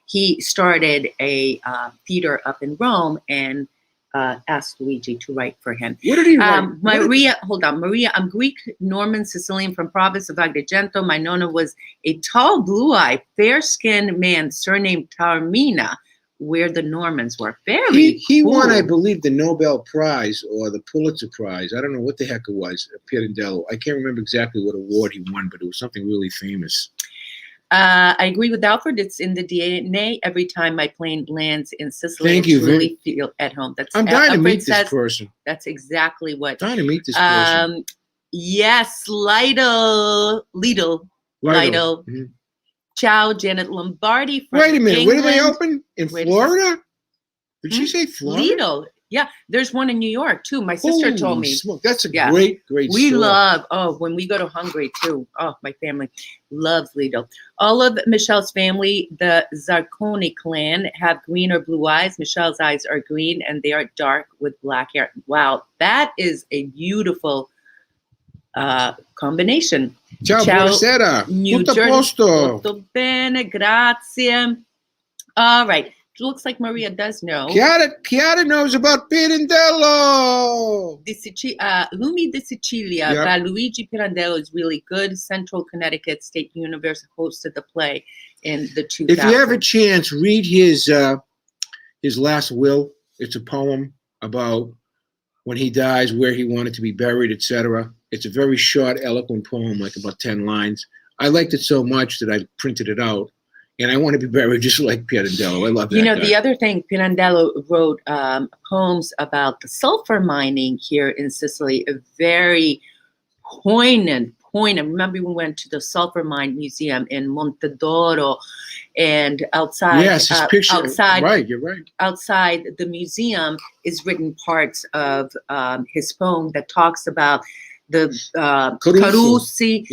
He started a theater up in Rome and asked Luigi to write for him. What did he write? Maria, I'm Greek, Norman, Sicilian from province of Agrigento. My nonna was a tall, blue-eyed, fair-skinned man surnamed Taormina where the Normans were. Very He cool. won, I believe, the Nobel Prize or the Pulitzer Prize. I don't know what the heck it was, Pirandello. I can't remember exactly what award he won, but it was something really famous. I agree with Alfred. It's in the DNA. Every time my plane lands in Sicily, Thank I you truly feel at home. That's I'm dying to Alfred meet this says person. that's exactly what. Dying to meet this person. Yes, Lidl. Mhm. Ciao, Janet Lombardi from Wait a minute. Where do they England. open? In Wait a Florida? Did she say Florida? Lidl. Yeah, there's one in New York too. My sister told Holy me. smoke. That's a Yeah. great We store. love, when we go to Hungary too. Oh, my family loves Lidl. All of Michelle's family, the Zarconi clan, have green or blue eyes. Michelle's eyes are green and they are dark with black hair. Wow, that is a beautiful combination. Ciao, buonasera. New Tutto a Jersey. posto. Tutto bene, grazie. All right. It looks like Maria does know. Chiara knows about Pirandello. Lumi di Sicilia Yep. by Luigi Pirandello is really good. Central Connecticut State University hosted the play in the 2000s. If you have a chance, read his last will. It's a poem about when he dies, where he wanted to be buried, etc. It's a very short, eloquent poem, like about 10 lines. I liked it so much that I printed it out. And I want to be buried just like Pirandello. I love that guy. The other thing, Pirandello wrote poems about the sulfur mining here in Sicily, a very poignant. Remember, we went to the sulfur mine museum in Montedoro, and outside, yes, his picture. outside, right, you're right. Outside the museum is written parts of his poem that talks about the Carusi,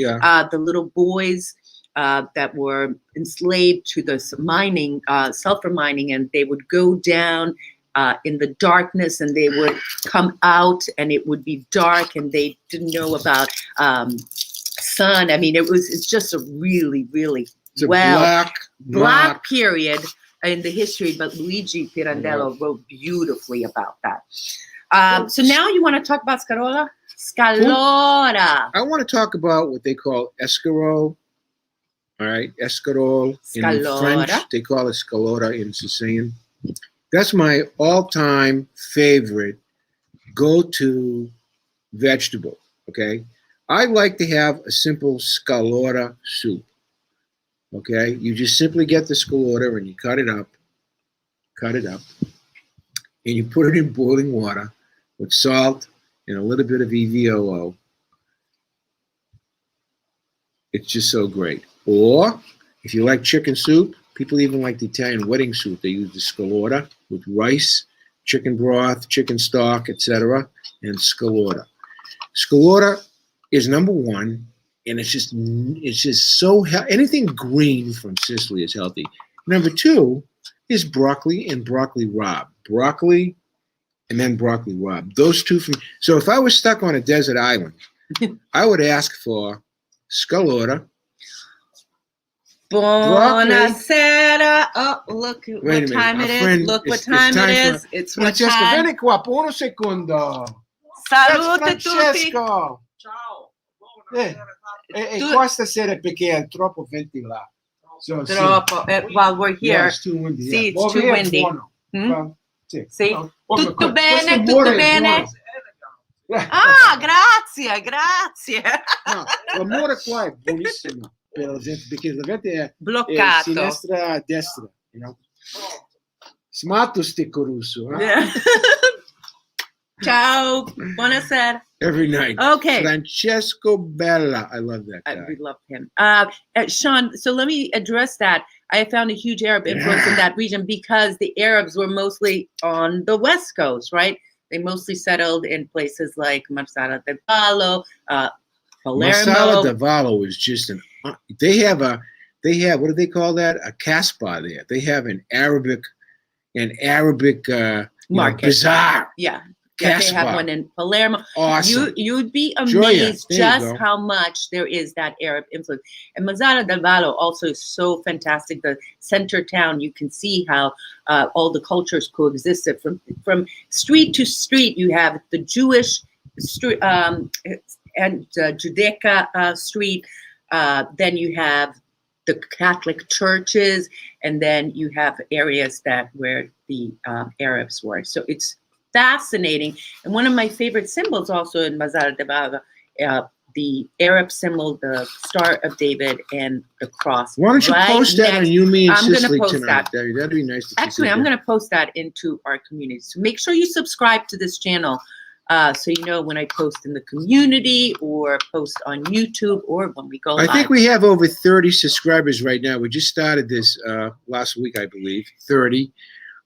the little boys that were enslaved to this mining, sulfur mining, and they would go down in the darkness and they would come out and it would be dark and they didn't know about sun. I mean, it's just a really, really black period in the history, but Luigi Pirandello wrote beautifully about that. So now you want to talk about Scalora? Scalora. I want to talk about what they call escarole. All right, escarole. In French, they call it scalora in Sicilian. That's my all-time favorite go-to vegetable, okay? I like to have a simple scalora soup, okay? You just simply get the scalora and you cut it up, and you put it in boiling water with salt and a little bit of EVOO. It's just so great. Or, if you like chicken soup, people even like the Italian wedding soup. They use the scalora with rice, chicken broth, chicken stock, etc., and scalora. Scalora is number one, and it's just so healthy. Anything green from Sicily is healthy. Number two is broccoli and broccoli rabe. Broccoli and then broccoli rabe. Those two so if I was stuck on a desert island, I would ask for scalora. Buonasera. Oh, look what time it is. Look what time it is. It's what Francesco, time. vieni qua per uno secondo. Salute tutti. Ciao. E qua stasera perché è troppo ventilato. So, Troppo. While we're here. It's too windy. See, it's too windy. Sì. No, Tutto bene, tutto bene. Grazie. No, l'amore qua è buonissimo. Per la gente, perché la gente è bloccato. Sinistra a destra, you know. Smatto sticco russo. Yeah. Ciao, buonasera. Every night. Okay. Francesco Bella. I love that guy. We love him. Sean, so let me address that. I found a huge Arab influence in that region because the Arabs were mostly on the West Coast, right? They mostly settled in places like Marsala del Vallo, Palermo. Marsala del Vallo is just they have what do they call that? A Casbah there. They have an Arabic market. Bazaar. Yeah. They have one in Palermo. Awesome. You'd be amazed just how much there is that Arab influence. And Marsala del Vallo also is so fantastic. The center town, you can see how all the cultures coexisted. From street to street, you have the Jewish street and Judaica street. Then you have the Catholic churches, and then you have areas where the Arabs were. So it's fascinating. And one of my favorite symbols also in Mazar de Baba, the Arab symbol, the Star of David, and the cross. Why don't you post that on You, Me, and I'm gonna Sicily post tonight? that. That'd be nice to Actually, I'm going to post that into our community. So make sure you subscribe to this channel so you know when I post in the community or post on YouTube or when we go live. I think we have over 30 subscribers right now. We just started this last week, I believe, 30.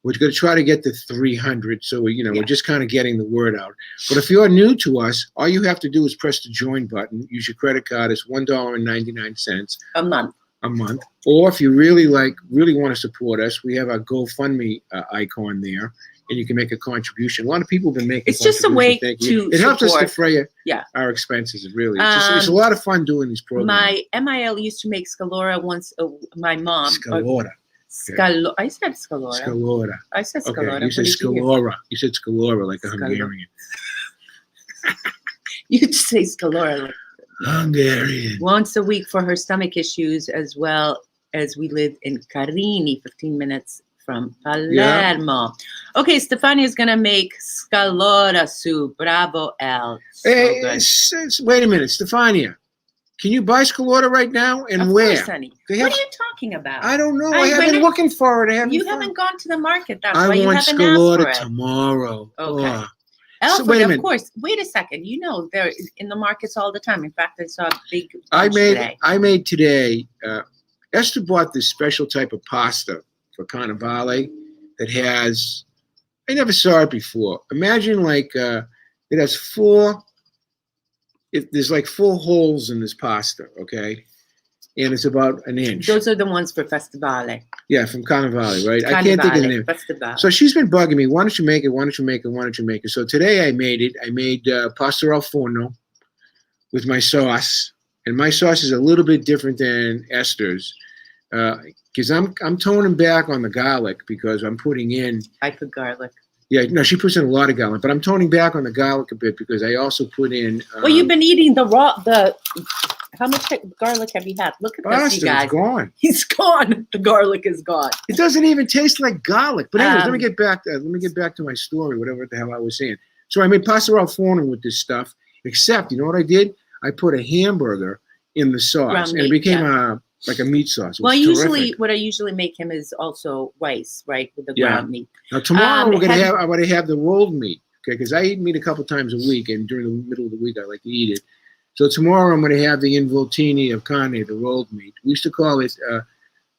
We're going to try to get to 300. So, we're just kind of getting the word out. But if you're new to us, all you have to do is press the join button. Use your credit card. It's $1.99 a month. Or if you really want to support us, we have our GoFundMe icon there, and you can make a contribution. A lot of people have been making. It's just a way to. It helps us defray Yeah. our expenses. Really, it's a lot of fun doing these programs. My MIL used to make scalora once. My mom. Scalora. I said scalora. Scalora. I said scalora. Okay. You said scalora. You said scalora like a Hungarian. You'd say scalora. Hungarian. Once a week for her stomach issues, as well as we live in Carini, 15 minutes from Palermo. Yeah. Okay, Stefania's gonna make scalora soup. Bravo, El. So wait a minute, Stefania. Can you buy scalora right now? And where? Of course, honey. What are you talking about? I don't know. I have been looking for it. You haven't gone to the market. That's why you haven't asked for it. I want scalora tomorrow. Okay. Alfred, of course. Wait a second. They're in the markets all the time. In fact, I saw a big bunch today. I made today. Esther bought this special type of pasta for Carnivale that has. I never saw it before. Imagine it has there's like 4 holes in this pasta, okay? And it's about an inch. Those are the ones for Festivale. Yeah, from Carnivale, right? I can't think of the name. Festivale. So she's been bugging me. Why don't you make it? Why don't you make it? Why don't you make it? So today I made it. I made pasta al forno with my sauce. And my sauce is a little bit different than Esther's. Because I'm toning back on the garlic because I'm putting in. I put garlic. Yeah, no, she puts in a lot of garlic, but I'm toning back on the garlic a bit because I also put in. Well, you've been eating how much garlic have you had? Look at this, you guys. It's gone. He's gone. The garlic is gone. It doesn't even taste like garlic. But anyways, let me get back to my story, whatever the hell I was saying. So I made pasta al forno with this stuff, except, you know what I did? I put a hamburger in the sauce, and it became like a meat sauce. Well, what I usually make him is also rice, right, with the ground meat. Now tomorrow I'm gonna have the rolled meat, okay? Because I eat meat a couple times a week, and during the middle of the week I like to eat it. So tomorrow I'm gonna have the involtini of carne, the rolled meat. We used to call it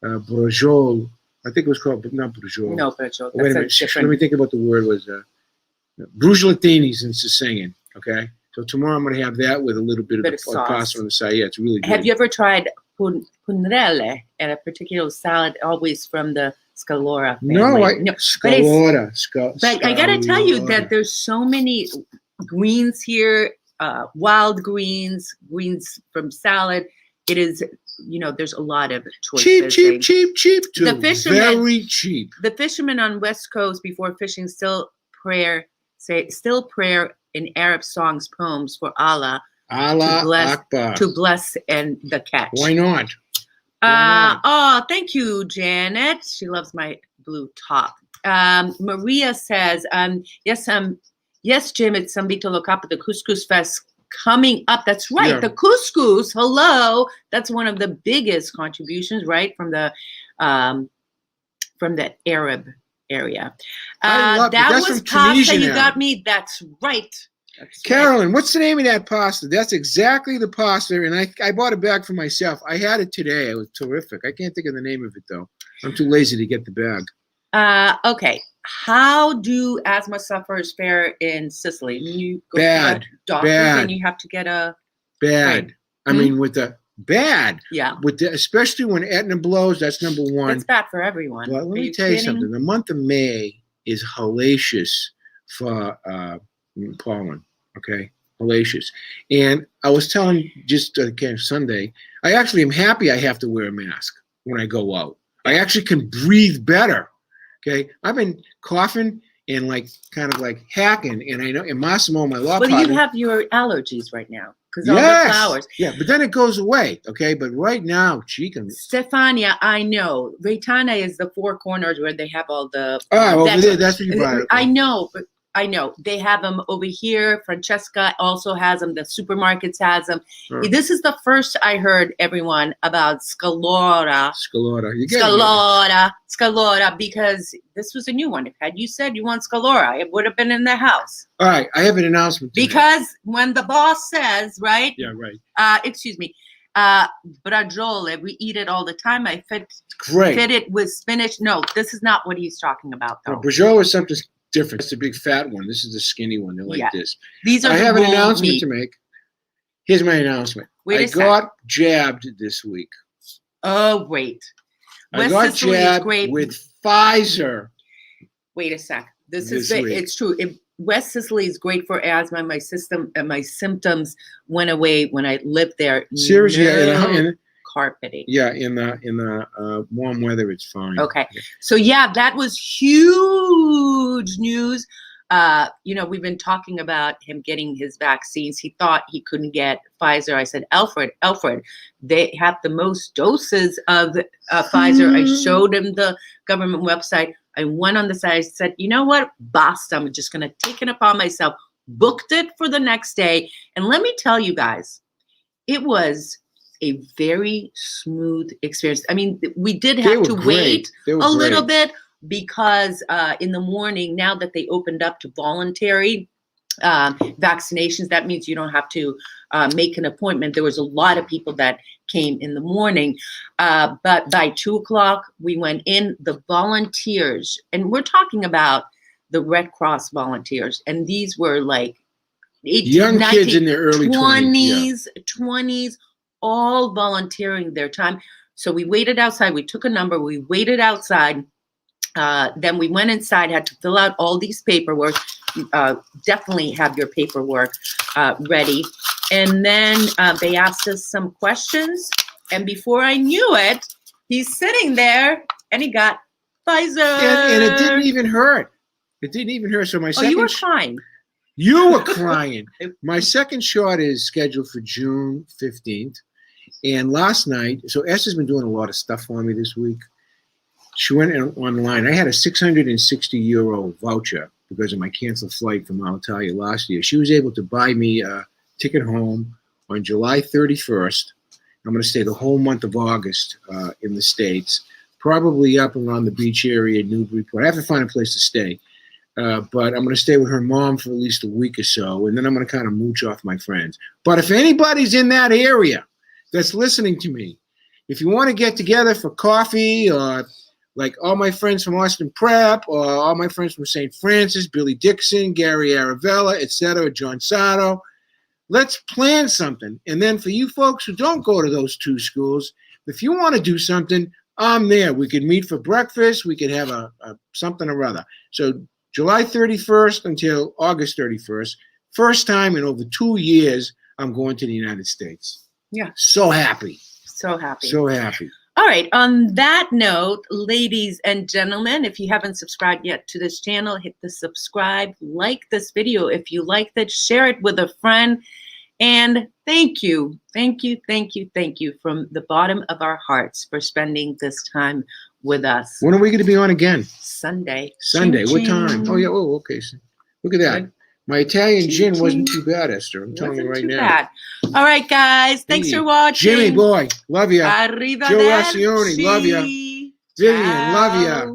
brojol. I think it was called, but not brojol. No, brojol. Wait a minute. Let me think about the word. Was bruschettinis in Sicilian. Okay. So tomorrow I'm gonna have that with a little bit of pasta on the side. Yeah, it's really good. Have you ever tried punrelle and a particular salad, always from the scalora family? No, scalora. But I gotta tell you that there's so many greens here, wild greens from salad. It is, there's a lot of choices. Cheap too. The fishermen, very cheap. The fishermen on West Coast before fishing still prayer in Arab songs, poems for Allah. To bless and the catch. Why not? Oh, thank you, Janet. She loves my blue top. Maria says, yes, Jim, it's San Vito Lo Capo, the Couscous Fest coming up. That's right. Yeah. The couscous. Hello. That's one of the biggest contributions, right, from the Arab area. That was pasta you got me. That's right. Carolyn, what's the name of that pasta? That's exactly the pasta, and I bought a bag for myself. I had it today. It was terrific. I can't think of the name of it, though. I'm too lazy to get the bag. Okay. How do asthma sufferers fare in Sicily? You go to a doctor and you have to get a... Bad. Right. I mean, with the... Bad. Yeah. Especially when Aetna blows, that's number one. It's bad for everyone. Well, let me tell you something. The month of May is hellacious for... pollen, okay, hellacious. And I was telling just Sunday, I actually am happy I have to wear a mask when I go out. I actually can breathe better. Okay, I've been coughing and kind of hacking, and I know, and Massimo, my law partner. Well, you have your allergies right now. because all the flowers. Yeah, but then it goes away, okay? But right now, chica. Stefania, I know. Reitana is the four corners where they have all the. Over there, that's what you brought it. I know, but I know. They have them over here. Francesca also has them. The supermarkets has them. Sure. This is the first I heard, everyone, about Scalora. Scalora, because this was a new one. Had you said you want Scalora, it would have been in the house. All right, I have an announcement. Because when the boss says, right? Yeah, right. Excuse me. Braciole, we eat it all the time. I fit it with spinach. No, this is not what he's talking about, though. Braciole is something different. It's a big fat one. This is the skinny one. They're like this. These are I have an announcement to make. Here's my announcement. I got jabbed this week. Oh, wait. I got jabbed with Pfizer. Wait a sec. It's true. West Sicily is great for asthma. My symptoms went away when I lived there. Seriously, carpeting. Yeah, in the warm weather, it's fine. Okay, so yeah, that was huge news. We've been talking about him getting his vaccines. He thought he couldn't get Pfizer. I said, Alfred, they have the most doses of Pfizer. I showed him the government website. I went on the site. I said, you know what? Basta. I'm just going to take it upon myself. Booked it for the next day. And let me tell you guys, it was a very smooth experience. I mean, we did have to wait a little bit because in the morning, now that they opened up to voluntary vaccinations, that means you don't have to make an appointment. There was a lot of people that came in the morning, but by 2:00 we went in. The volunteers, and we're talking about the Red Cross volunteers, and these were like 18, young 19, kids in their early 20s, all volunteering their time. So we waited outside. We took a number. We waited outside. Then we went inside, had to fill out all these paperwork. Definitely have your paperwork ready. And then they asked us some questions. And before I knew it, he's sitting there and he got Pfizer. And it didn't even hurt. So my second. You were fine. You were crying. My second shot is scheduled for June 15th. And last night, so Esther's been doing a lot of stuff for me this week. She went online. I had a 660 euro voucher because of my canceled flight from Alitalia last year. She was able to buy me a ticket home on July 31st. I'm going to stay the whole month of August in the States, probably up around the beach area, Newburyport. I have to find a place to stay. But I'm going to stay with her mom for at least a week or so, and then I'm going to kind of mooch off my friends. But if anybody's in that area that's listening to me, if you want to get together for coffee, or like all my friends from Austin Prep, or all my friends from St. Francis, Billy Dixon, Gary Aravella, etc., John Sato, let's plan something. And then for you folks who don't go to those two schools, if you want to do something, I'm there. We could meet for breakfast. We could have a something or other. So July 31st until August 31st, first time in over 2 years, I'm going to the United States. Yeah. So happy. So happy. So happy. All right. On that note, ladies and gentlemen, if you haven't subscribed yet to this channel, hit the subscribe, like this video. If you liked it, share it with a friend. And thank you from the bottom of our hearts for spending this time with us. When are we going to be on again? Sunday. Sunday. Ching, what time? Oh, yeah. Oh, okay. So, look at that. Good. My Italian gin wasn't too bad, Esther. I'm telling you right now. Bad. All right, guys. Thanks for watching. Jimmy boy, love you. Arrivederci. Joe Racioni, love you. Vivian, love you.